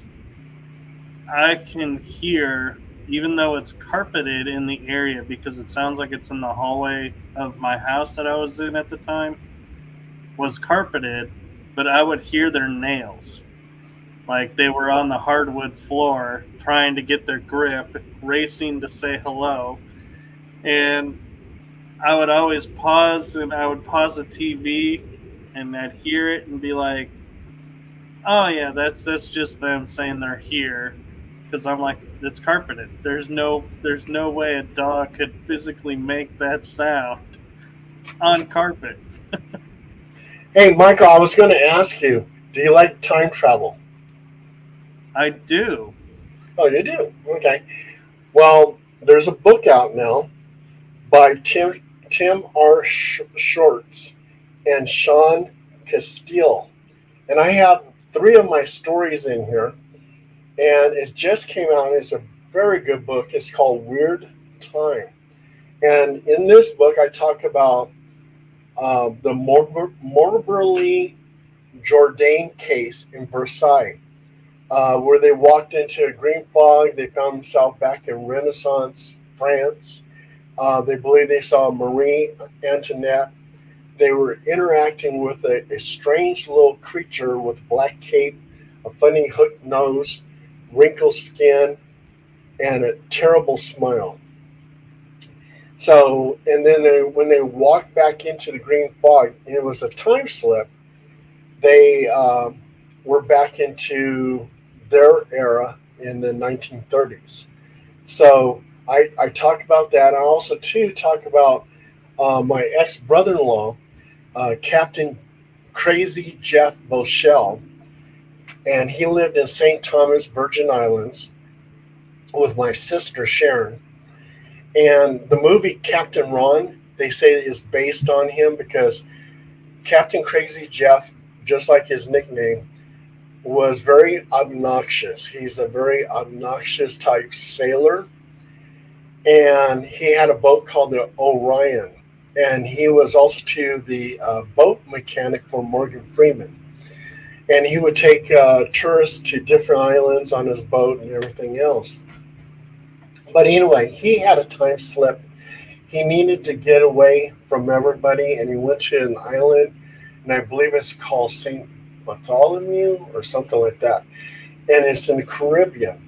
I can hear, even though it's carpeted in the area, because it sounds like it's in the hallway of my house that I was in at the time, was carpeted, but I would hear their nails. Like they were on the hardwood floor trying to get their grip, racing to say hello. And I would always pause and I would pause the TV and I'd hear it and be like, "Oh yeah, that's just them saying they're here." Because I'm like, it's carpeted. There's no way a dog could physically make that sound on carpet. hey, Michael, I was going to ask you, do you like time travel? I do. Oh, you do? Okay. Well, there's a book out now by Tim R. Shorts and Sean Castile. And I have three of my stories in here. And it just came out. It's a very good book. It's called Weird Time. And in this book, I talk about the Montberly Jourdain case in Versailles, where they walked into a green fog. They found themselves back in Renaissance France. They believe they saw Marie Antoinette. They were interacting with a strange little creature with a black cape, a funny hooked nose, wrinkled skin, and a terrible smile. So, and then when they walked back into the green fog, it was a time slip. They we're back into their era in the 1930s. So I talk about that. I also too talk about my ex brother-in-law, Captain Crazy Jeff Boschel, and he lived in St. Thomas, Virgin Islands, with my sister Sharon. And the movie Captain Ron, they say, is based on him because Captain Crazy Jeff, just like his nickname, was very obnoxious. He's a very obnoxious type sailor, and he had a boat called the Orion, and he was also to the boat mechanic for Morgan Freeman, and he would take tourists to different islands on his boat and everything else. But anyway, he had a time slip. He needed to get away from everybody, and he went to an island, and I believe it's called St. Bartholomew or something like that, and it's in the Caribbean.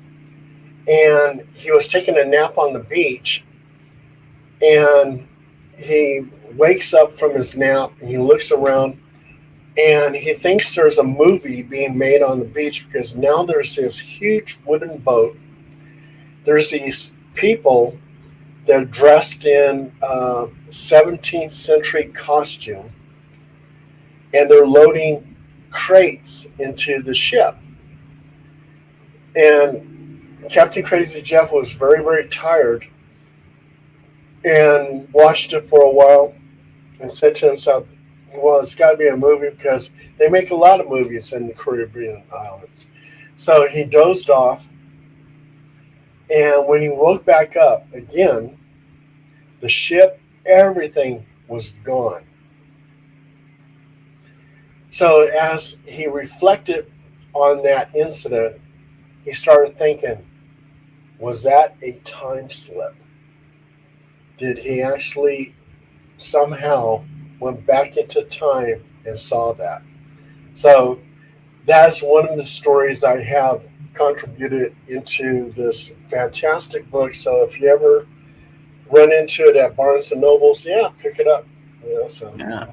And he was taking a nap on the beach, and he wakes up from his nap and he looks around, and he thinks there's a movie being made on the beach because now there's this huge wooden boat. There's these people that are dressed in 17th century costume, and they're loading crates into the ship. And Captain Crazy Jeff was very, very tired and watched it for a while and said to himself, well, it's got to be a movie because they make a lot of movies in the Caribbean islands. So he dozed off, and when he woke back up again, the ship, everything was gone. So as he reflected on that incident, he started thinking, was that a time slip? Did he actually somehow went back into time and saw that? So that's one of the stories I have contributed into this fantastic book. So if you ever run into it at Barnes and Nobles, yeah, pick it up. So. Yeah.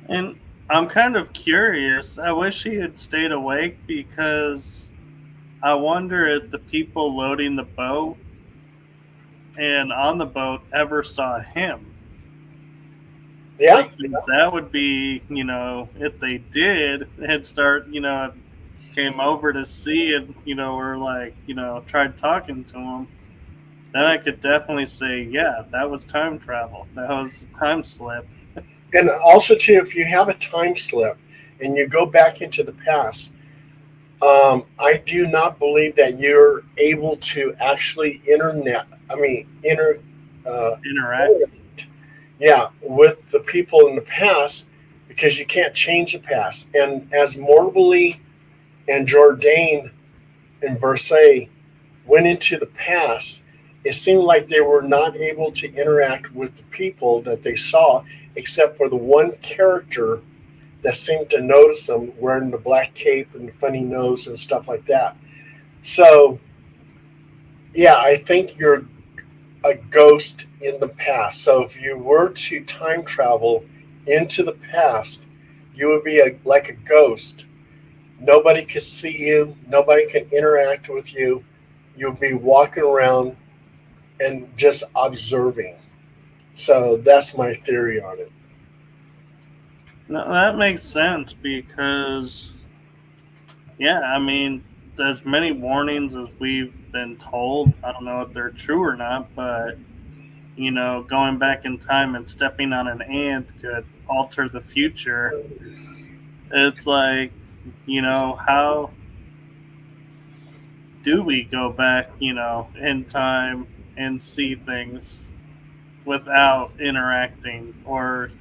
And I'm kind of curious. I wish he had stayed awake because I wonder if the people loading the boat and on the boat ever saw him. Yeah. Because that would be, if they did, and start, came over to see it, or like, tried talking to him, then I could definitely say, yeah, that was time travel. That was a time slip. And also, too, if you have a time slip and you go back into the past, I do not believe that you're able to actually interact. Yeah, with the people in the past because you can't change the past. And as Morley and Jourdain and Versailles went into the past, it seemed like they were not able to interact with the people that they saw, except for the one character that seemed to notice them wearing the black cape and the funny nose and stuff like that. So, yeah, I think you're a ghost in the past. So if you were to time travel into the past, you would be like a ghost. Nobody could see you. Nobody can interact with you. You'll be walking around and just observing. So that's my theory on it. No, that makes sense because, yeah, I mean, as many warnings as we've been told, I don't know if they're true or not, but, going back in time and stepping on an ant could alter the future. It's like, how do we go back, in time and see things without interacting or,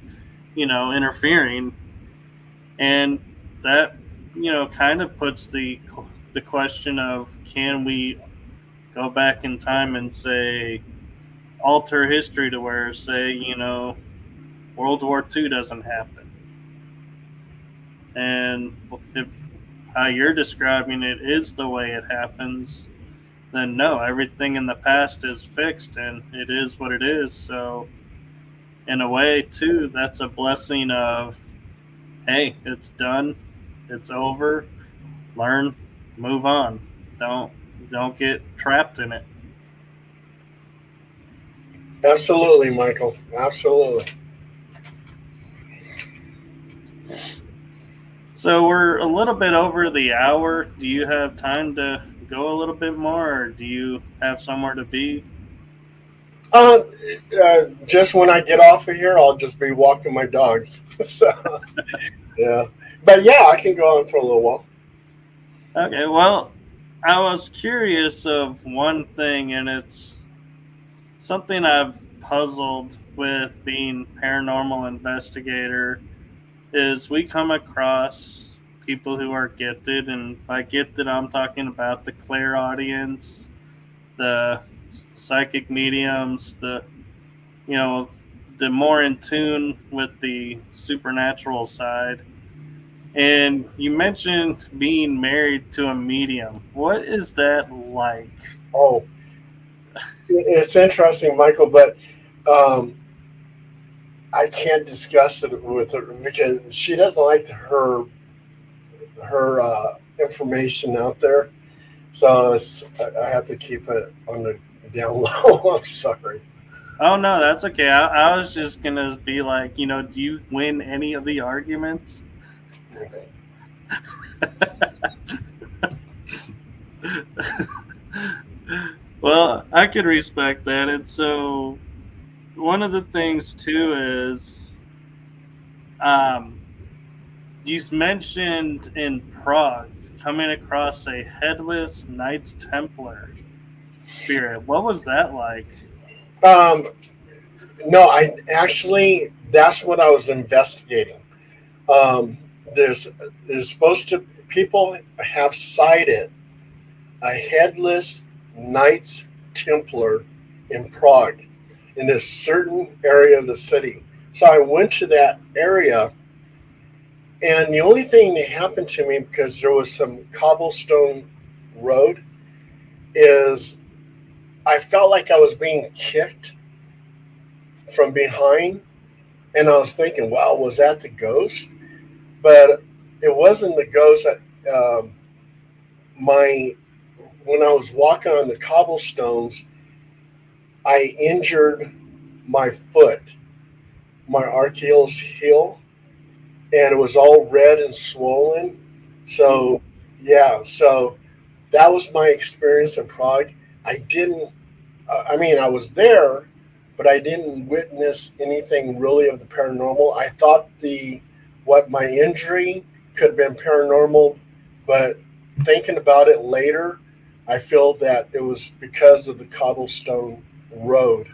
interfering? And that, kind of puts the question of, can we go back in time and say, alter history to where, say, World War II doesn't happen? And if how you're describing it is the way it happens, then no, everything in the past is fixed and it is what it is. So in a way too, that's a blessing of, hey, it's done. It's over. Learn, move on. Don't get trapped in it. Absolutely, Michael. Absolutely. So we're a little bit over the hour. Do you have time to go a little bit more, or do you have somewhere to be? Uh, just when I get off of here, I'll just be walking my dogs. So, yeah. But yeah, I can go on for a little while. Okay, well, I was curious of one thing, and it's something I've puzzled with being paranormal investigator is we come across people who are gifted, and by gifted I'm talking about the clairaudience, the psychic mediums, you know the more in tune with the supernatural side. And you mentioned being married to a medium. What is that like? Oh, it's interesting, Michael, but um, I can't discuss it with her because she doesn't like her information out there. So I have to keep it on the down low. I'm sorry. Oh no, that's okay. I was just gonna be like, do you win any of the arguments? Well, I could respect that. And so one of the things too is, um, you mentioned in Prague coming across a headless Knights Templar spirit. What was that like? Um, no, I actually that's what I was investigating. Um, there's there's supposed to people have cited a headless Knights Templar in Prague in this certain area of the city. So I went to that area, and the only thing that happened to me because there was some cobblestone road is I felt like I was being kicked from behind, and I was thinking, "Wow, was that the ghost?" But it wasn't the ghost. My when I was walking on the cobblestones, I injured my foot, my Achilles heel, and it was all red and swollen. So, yeah, so that was my experience in Prague. I didn't, I mean, I was there, but I didn't witness anything really of the paranormal. I thought what my injury could have been paranormal, but thinking about it later, I feel that it was because of the cobblestone road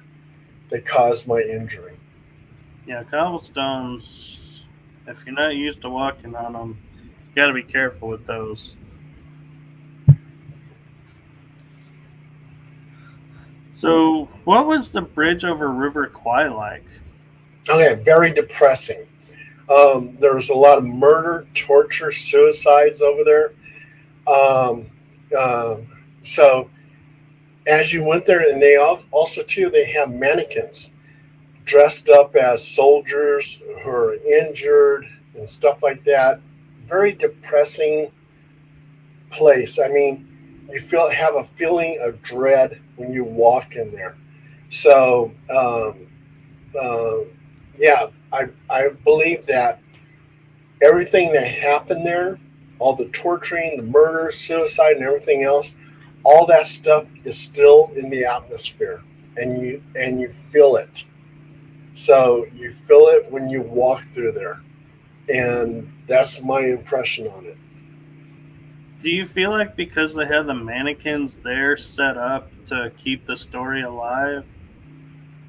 that caused my injury. Yeah, cobblestones. If you're not used to walking on them, you got to be careful with those. So, what was the bridge over River Kwai like? Okay, very depressing. There was a lot of murder, torture, suicides over there. Um, um, so as you went there, and they also too they have mannequins dressed up as soldiers who are injured and stuff like that. Very depressing place. I mean, you have a feeling of dread when you walk in there. So uh, yeah, I believe that everything that happened there, all the torturing, the murder, suicide, and everything else, all that stuff is still in the atmosphere, and you feel it. So you feel it when you walk through there, and that's my impression on it. Do you feel like because they have the mannequins there set up to keep the story alive,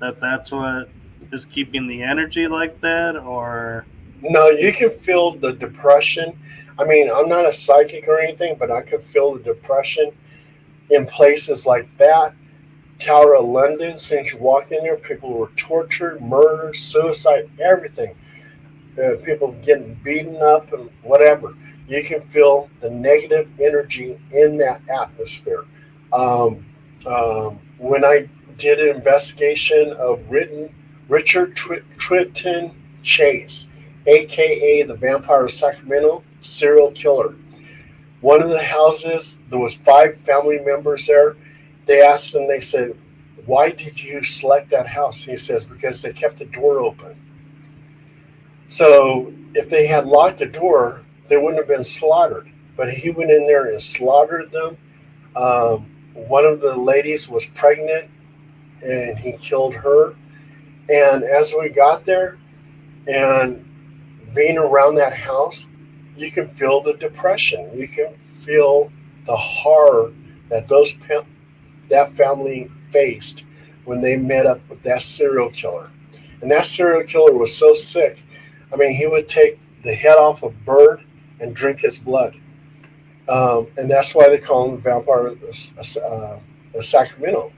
that that's what is keeping the energy like that, or No, you can feel the depression. I mean, I'm not a psychic or anything, but I could feel the depression in places like that. Tower of London, since you walk in there, people were tortured, murdered, suicide, everything. People getting beaten up and whatever. You can feel the negative energy in that atmosphere. When I did an investigation of Richard Twitton Chase, aka the Vampire of Sacramento serial killer. One of the houses, there was 5 family members there. They asked him, they said, "Why did you select that house?" He says, "Because they kept the door open." So if they had locked the door, they wouldn't have been slaughtered. But he went in there and slaughtered them. One of the ladies was pregnant, and he killed her. And as we got there and being around that house, you can feel the depression. You can feel the horror that that family faced when they met up with that serial killer. And that serial killer was so sick. I mean, he would take the head off a bird and drink his blood. And that's why they call him the Vampire of Sacramento.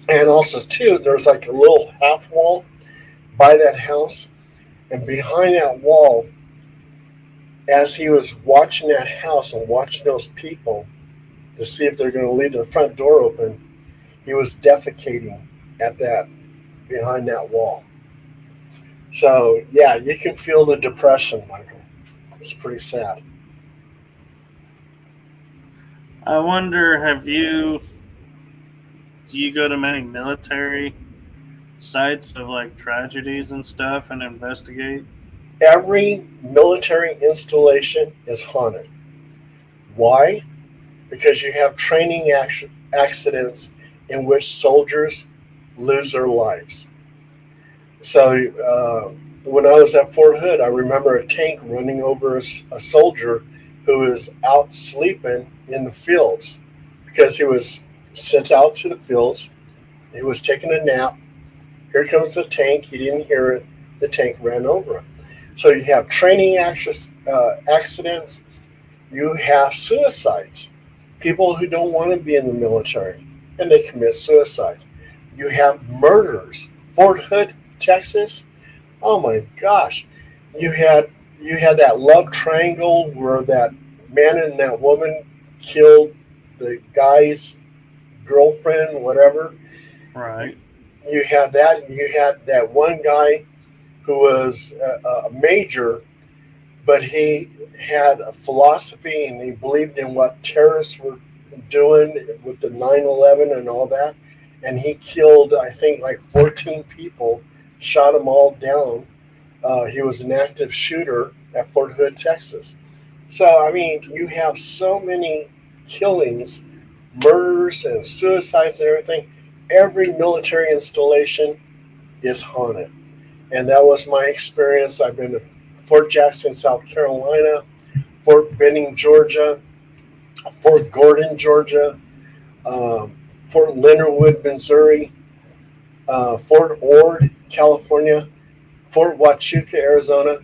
And also, too, there's like a little half wall by that house. And behind that wall, as he was watching that house and watching those people to see if they're going to leave their front door open, he was defecating at that, behind that wall. So, yeah, you can feel the depression, Michael. It's pretty sad. I wonder, do you go to many military sites of like tragedies and stuff and investigate? Every military installation is haunted. Why? Because you have training accidents in which soldiers lose their lives. So when I was at Fort Hood, I remember a tank running over a soldier who was out sleeping in the fields because he was sent out to the fields. He was taking a nap. Here comes the tank. He didn't hear it. The tank ran over him. So you have training accidents. You have suicides. People who don't want to be in the military and they commit suicide. You have murders. Fort Hood, Texas. Oh my gosh. You had that love triangle where that man and that woman killed the guy's girlfriend, whatever. Right. You had that. You had that one guy who was a major, but he had a philosophy and he believed in what terrorists were doing with the 9/11 and all that. And he killed, I think, like 14 people, shot them all down. He was an active shooter at Fort Hood, Texas. So, I mean, you have so many killings, murders, and suicides and everything. Every military installation is haunted. And that was my experience. I've been to Fort Jackson, South Carolina, Fort Benning, Georgia, Fort Gordon, Georgia, Fort Leonard Wood, Missouri, Fort Ord, California, Fort Huachuca, Arizona.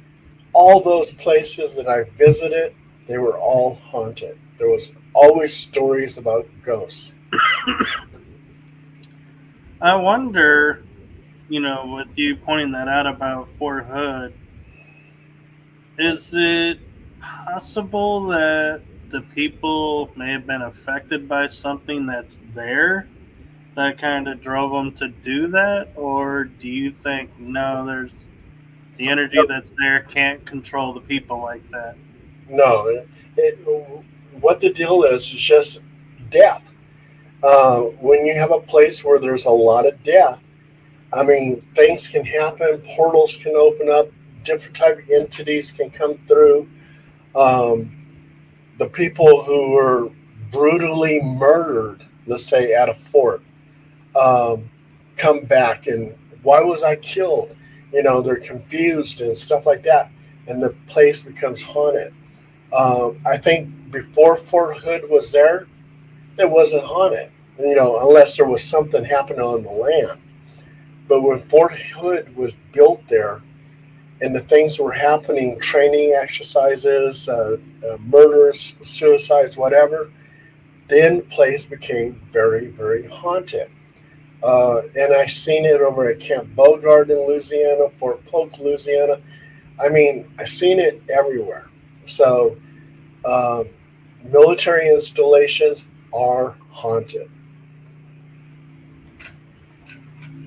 All those places that I visited, they were all haunted. There was always stories about ghosts. I wonder, with you pointing that out about Fort Hood, is it possible that the people may have been affected by something that's there that kind of drove them to do that? Or do you think, no, there's the energy that's there can't control the people like that? No, what the deal is just death. When you have a place where there's a lot of death, I mean, things can happen, portals can open up, different type of entities can come through. Um, the people who were brutally murdered, let's say at a fort, um, come back and why was I killed? They're confused and stuff like that, and the place becomes haunted. I think before Fort Hood was there, it wasn't haunted, unless there was something happening on the land. But when Fort Hood was built there, and the things were happening, training exercises, murders, suicides, whatever, then the place became very, very haunted. And I seen it over at Camp Beauregard in Louisiana, Fort Polk, Louisiana. I mean, I seen it everywhere. So military installations are haunted.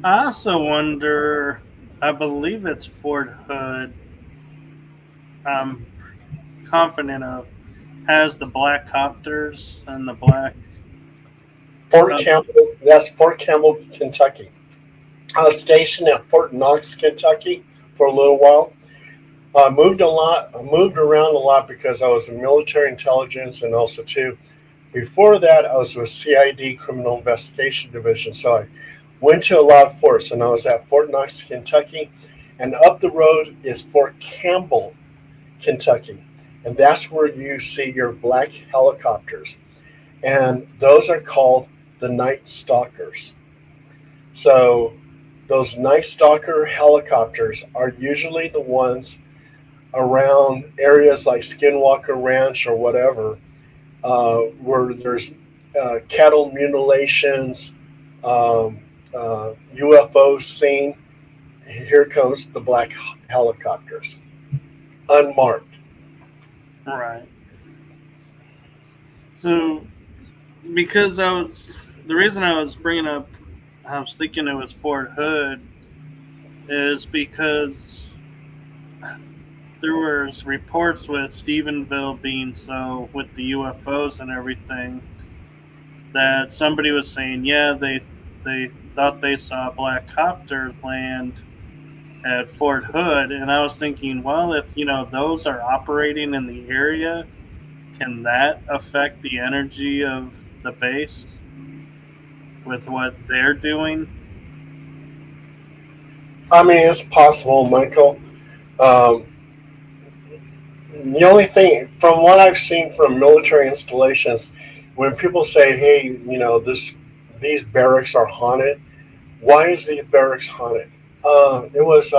I also wonder, I believe it's Fort Hood. I'm confident of has the black copters and the black. That's Fort Campbell, Kentucky. I was stationed at Fort Knox, Kentucky for a little while. I moved a lot. I moved around a lot because I was in military intelligence, and also too, before that, I was with CID Criminal Investigation Division. So I went to a lot of forts, and I was at Fort Knox, Kentucky, and up the road is Fort Campbell, Kentucky, and that's where you see your black helicopters, and those are called the Night Stalkers. So those Night Stalker helicopters are usually the ones around areas like Skinwalker Ranch or whatever, where there's cattle mutilations, UFOs seen. Here comes the black helicopters, unmarked. Right. So, because the reason I was bringing up, I was thinking it was Fort Hood, is because there was reports with Stephenville being so with the UFOs and everything that somebody was saying, yeah, they thought they saw a black copter land at Fort Hood, and I was thinking, well, if those are operating in the area, can that affect the energy of the base with what they're doing? I mean, it's possible, Michael. Um, the only thing, from what I've seen from military installations, when people say, "Hey, these barracks are haunted," why is the barracks haunted? It was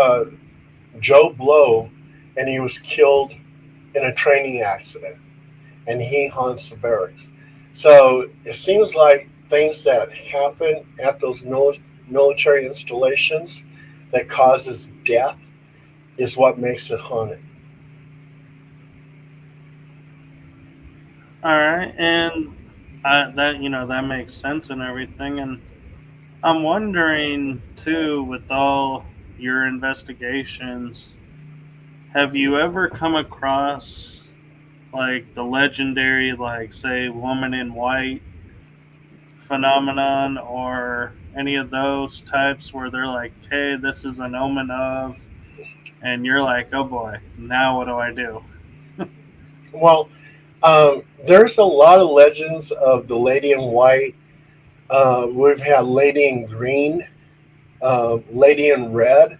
Joe Blow, and he was killed in a training accident, and he haunts the barracks. So it seems like things that happen at those military installations that causes death is what makes it haunted. All right, and that makes sense and everything, and I'm wondering too, with all your investigations, have you ever come across like the legendary, like say, woman in white phenomenon, or any of those types where they're like, hey, this is an omen of, and you're like, oh boy, now what do I do? Well, there's a lot of legends of the Lady in White. We've had Lady in Green, Lady in Red.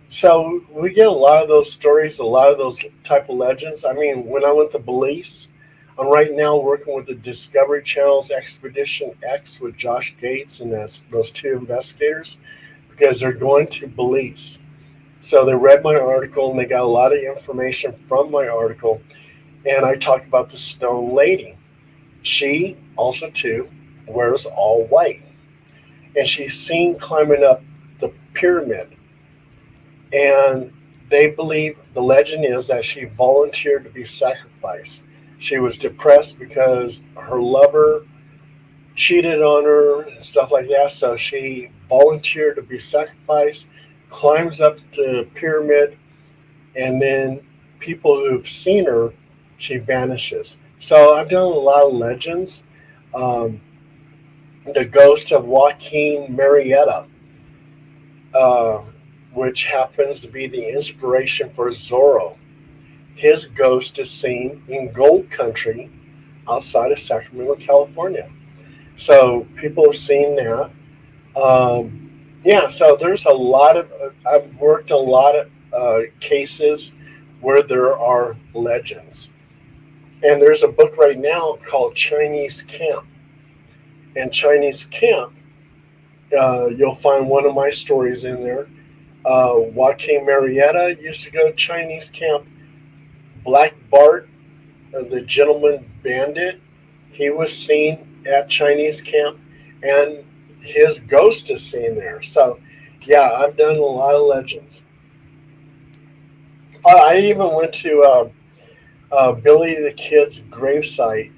So we get a lot of those stories, a lot of those type of legends. I mean, when I went to Belize, I'm right now working with the Discovery Channel's Expedition X with Josh Gates and those two investigators because they're going to Belize. So they read my article and they got a lot of information from my article. And I talk about the Stone Lady. She also too wears all white, and she's seen climbing up the pyramid. And they believe the legend is that she volunteered to be sacrificed. She was depressed because her lover cheated on her and stuff like that. So she volunteered to be sacrificed, climbs up the pyramid, and then people who've seen her, she vanishes. So I've done a lot of legends. Um, the ghost of Joaquin Marietta, uh, which happens to be the inspiration for Zorro. His ghost is seen in Gold Country outside of Sacramento, California. So people have seen that. Yeah, so there's a lot of, I've worked a lot of cases where there are legends. And there's a book right now called Chinese Camp. And Chinese Camp, you'll find one of my stories in there. Joaquin Marietta used to go to Chinese Camp. Black Bart, the gentleman bandit, he was seen at Chinese Camp, and his ghost is seen there. So, yeah, I've done a lot of legends. I even went to Billy the Kid's gravesite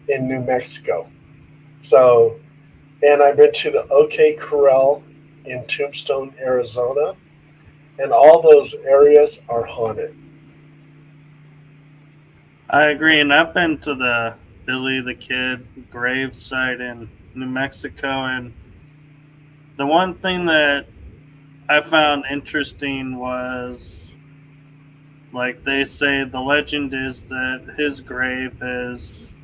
in New Mexico. So, and I've been to the OK Corral in Tombstone, Arizona, and all those areas are haunted. I agree, and I've been to the Billy the Kid grave site in New Mexico, and the one thing that I found interesting was, like, they say the legend is that his grave is,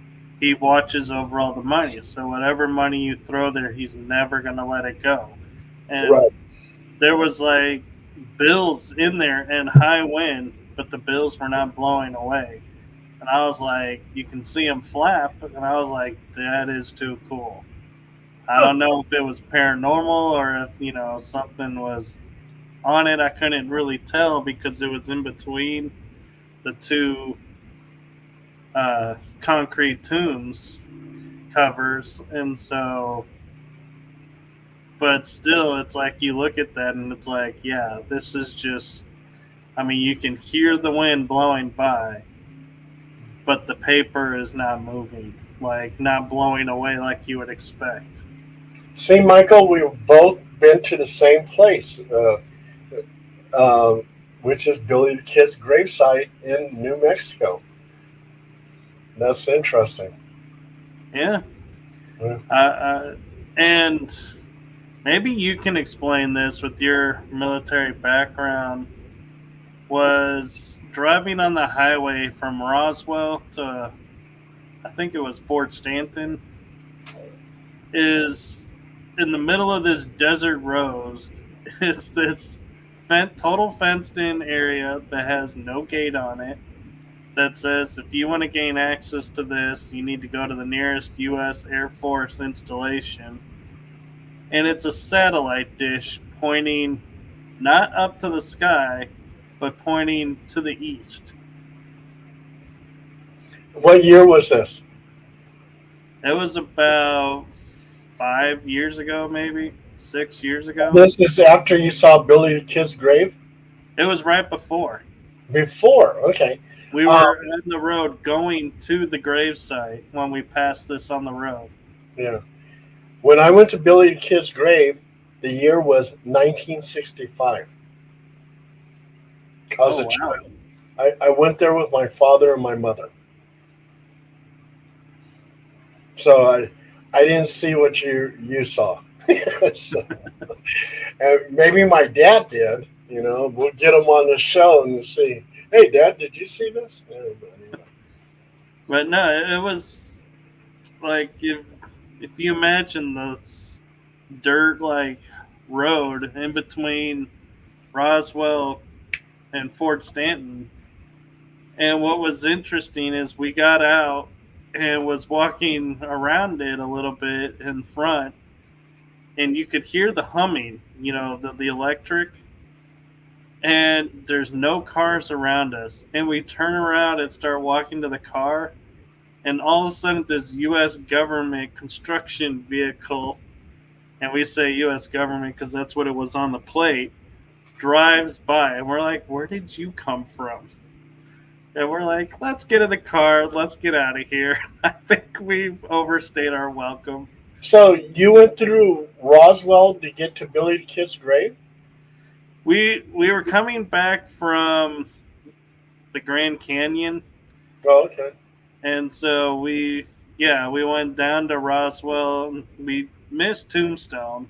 he watches over all the money. So whatever money you throw there, he's never going to let it go. And Right. there was like bills in there and high wind, but the bills were not blowing away. And I was like, you can see them flap. And I was like, that is too cool. I Huh. don't know if it was paranormal or if, something was on it. I couldn't really tell because it was in between the two concrete tombs covers. And so, but still, it's like you look at that and it's like, yeah, this is just, I mean, you can hear the wind blowing by, but the paper is not moving, like not blowing away like you would expect. See, Michael, we've both been to the same place, uh, which is Billy the Kid's gravesite in New Mexico. That's interesting. Yeah. Yeah. And maybe you can explain this with your military background. Was driving on the highway from Roswell to, I think it was Fort Stanton, is in the middle of this desert road. It's this total fenced in area that has no gate on it. That says if you want to gain access to this, you need to go to the nearest U.S. Air Force installation. And it's a satellite dish pointing not up to the sky, but pointing to the east. What year was this? It was about 5 years ago, maybe 6 years ago. This is after you saw Billy the Kid's grave? It was right before. Before, okay. We Uh, were on the road going to the gravesite when we passed this on the road. yeah. When I went to Billy the Kid's grave, the year was 1965. I was Oh, a wow. child. I went there with my father and my mother. So I didn't see what you saw. So, and maybe my dad did. We'll get him on the show and see. Hey, Dad, did you see this? Yeah, but anyway. But no, it was like if you imagine this dirt like road in between Roswell and Fort Stanton. And what was interesting is we got out and was walking around it a little bit in front, and you could hear the humming, the electric, and there's no cars around us. And we turn around and start walking to the car, and all of a sudden, this U.S. government construction vehicle, and we say U.S. government because that's what it was on the plate, drives by, and we're like, where did you come from? And we're like, let's get in the car, let's get out of here. I think we've overstayed our welcome. So you went through Roswell to get to Billy the Kid's grave? We were coming back from the Grand Canyon, Oh, okay. and so we went down to Roswell. We missed Tombstone.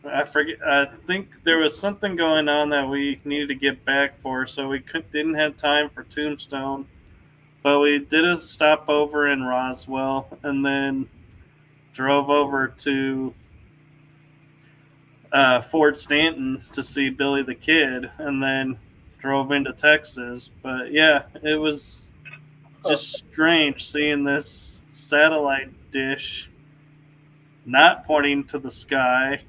I forget. I think there was something going on that we needed to get back for, so we didn't have time for Tombstone. But we did a stopover in Roswell, and then drove over to Fort Stanton to see Billy the Kid, and then drove into Texas. But yeah, it was Huh. just strange seeing this satellite dish not pointing to the sky,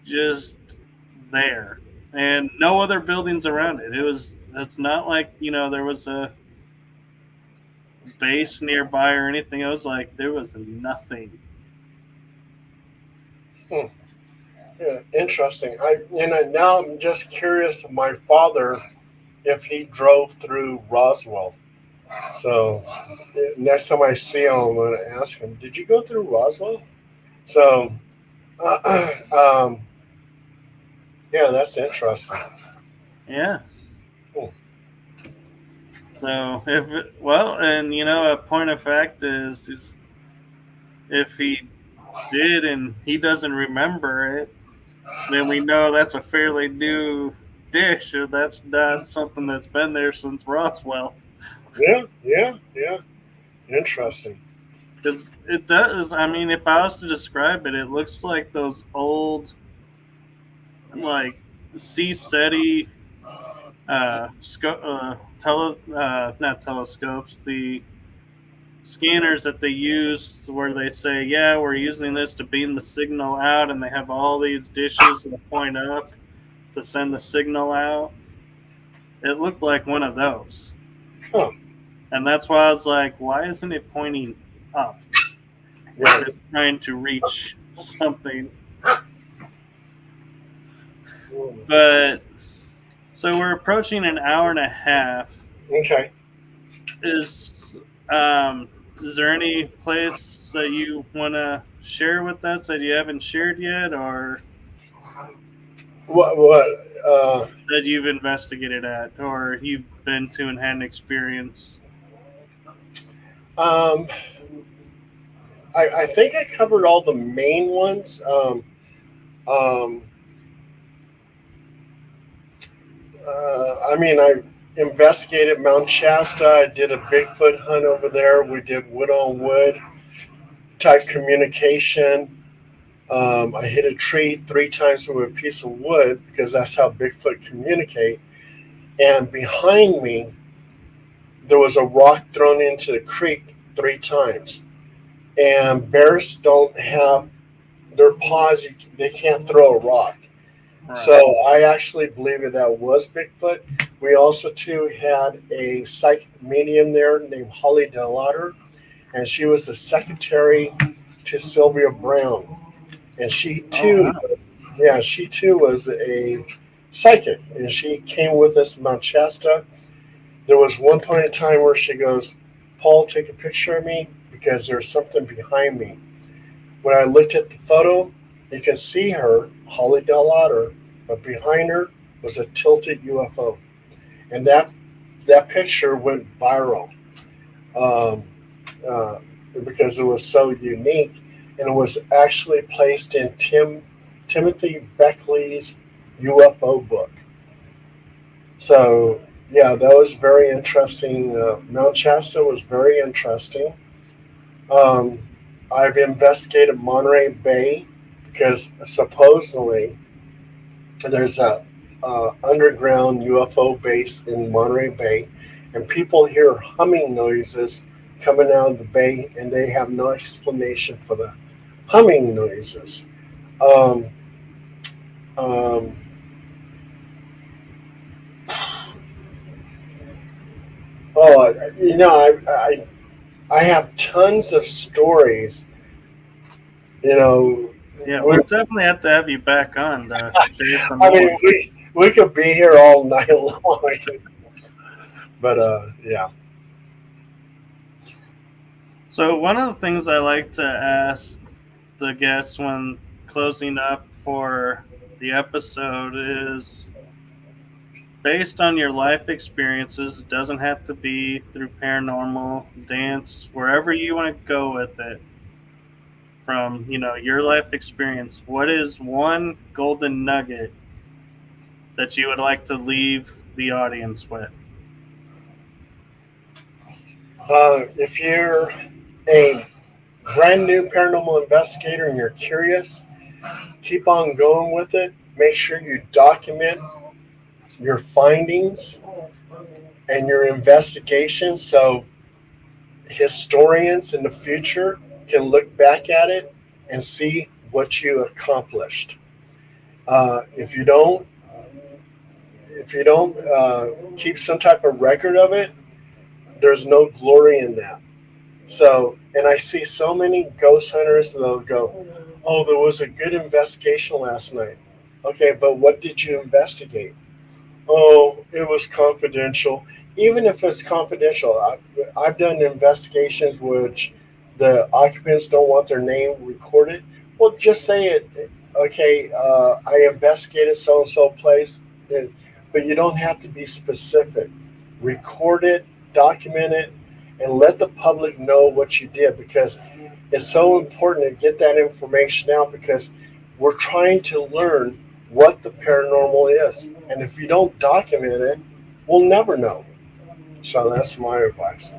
just there, and no other buildings around it. It's not like there was a base nearby or anything. It was like there was nothing. Hmm. Yeah, interesting. Now I'm just curious. My father, if he drove through Roswell. So next time I see him, I'm going to ask him, "Did you go through Roswell?" So, um, yeah, that's interesting. Yeah. Hmm. So and a point of fact is if he did and he doesn't remember it, then we know that's a fairly new dish, or that's not something that's been there since Roswell. Yeah. Interesting. Because it does. I mean, if I was to describe it, it looks like those old, like, CSETI not telescopes, the scanners that they use where they say, yeah, we're using this to beam the signal out, and they have all these dishes that point up to send the signal out. It looked like one of those. Huh. And that's why I was like, why isn't it pointing up? Right. It's trying to reach something. But so we're approaching an hour and a half. Okay. Is there any place that you want to share with us that you haven't shared yet, or What that you've investigated at, or you've been to and had an experience? um I think I covered all the main ones. Um I mean, I investigated Mount Shasta. I did a Bigfoot hunt over there. We did wood on wood type communication. I hit a tree 3 times with a piece of wood because that's how Bigfoot communicate. And behind me, there was a rock thrown into the creek 3 times. And bears don't have their paws; they can't throw a rock. Right. So I actually believe that was Bigfoot. We also too had a psychic medium there named Holly DeLauder, and she was the secretary to Sylvia Brown, and she too, she too was a psychic, and she came with us to Mount Shasta. There was one point in time where she goes, "Paul, take a picture of me because there's something behind me." When I looked at the photo, you can see her, Holly DeLauder, but behind her was a tilted UFO, and that picture went viral um, uh, because it was so unique, and it was actually placed in Timothy Beckley's UFO book. So yeah, that was very interesting. Mount Shasta was very interesting. Um, I've investigated Monterey Bay because supposedly there's a underground UFO base in Monterey Bay, and people hear humming noises coming out of the bay, and they have no explanation for the humming noises. Um, um, I have tons of stories. You know, Yeah, we'll definitely have to have you back on to share some I more. mean, we could be here all night long. But yeah. So one of the things I like to ask the guests when closing up for the episode is, based on your life experiences, it doesn't have to be through paranormal, dance, wherever you want to go with it. From, your life experience, what is one golden nugget that you would like to leave the audience with? If you're a brand new paranormal investigator and you're curious, keep on going with it. Make sure you document your findings and your investigation so historians in the future can look back at it and see what you accomplished. If you don't, keep some type of record of it, there's no glory in that. So, and I see so many ghost hunters, they'll go, "Oh, there was a good investigation last night." Okay, but what did you investigate? "Oh, it was confidential." Even if it's confidential, I've done investigations which the occupants don't want their name recorded. Well, just say it. Okay, I investigated so and so place, but you don't have to be specific. Record it document it, and let the public know what you did, because it's so important to get that information out, because we're trying to learn what the paranormal is. And if you don't document it, we'll never know. So that's my advice.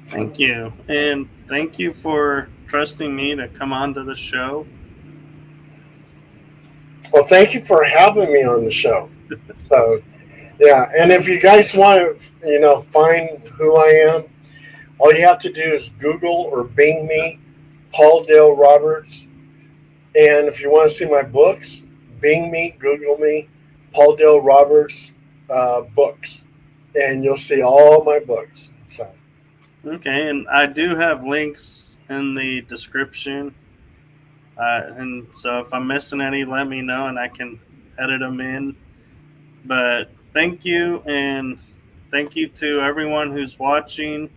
Thank you. And thank you for trusting me to come on to the show. Well, thank you for having me on the show. So, yeah, and if you guys want to, find who I am, all you have to do is Google or Bing me, Paul Dale Roberts. And if you want to see my books, Bing me, Google me, Paul Dale Roberts books, and you'll see all my books. So. Okay, and I do have links in the description. And so if I'm missing any, let me know and I can edit them in. But thank you, and thank you to everyone who's watching.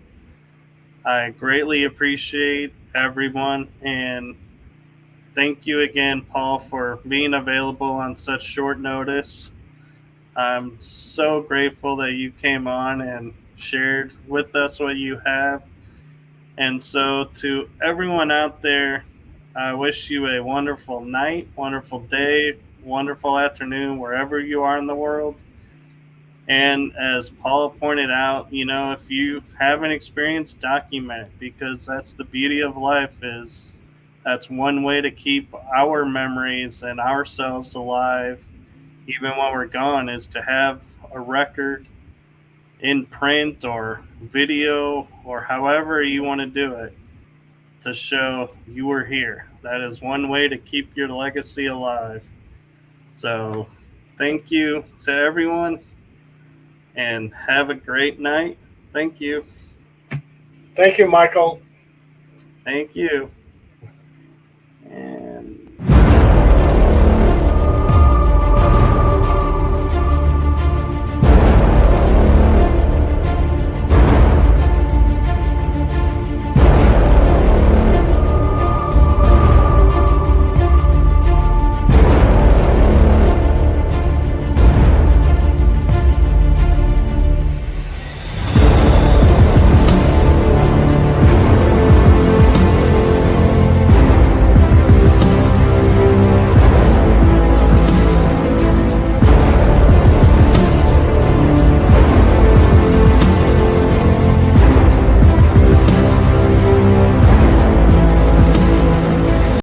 I greatly appreciate everyone, and thank you again, Paul, for being available on such short notice. I'm so grateful that you came on and shared with us what you have. And so, to everyone out there, I wish you a wonderful night, wonderful day, wonderful afternoon, wherever you are in the world. And as Paul pointed out, if you have an experience, document it, because that's the beauty of life. That's one way to keep our memories and ourselves alive, even when we're gone, is to have a record in print or video or however you want to do it, to show you were here. That is one way to keep your legacy alive. So thank you to everyone, and have a great night. Thank you. Thank you, Michael. Thank you.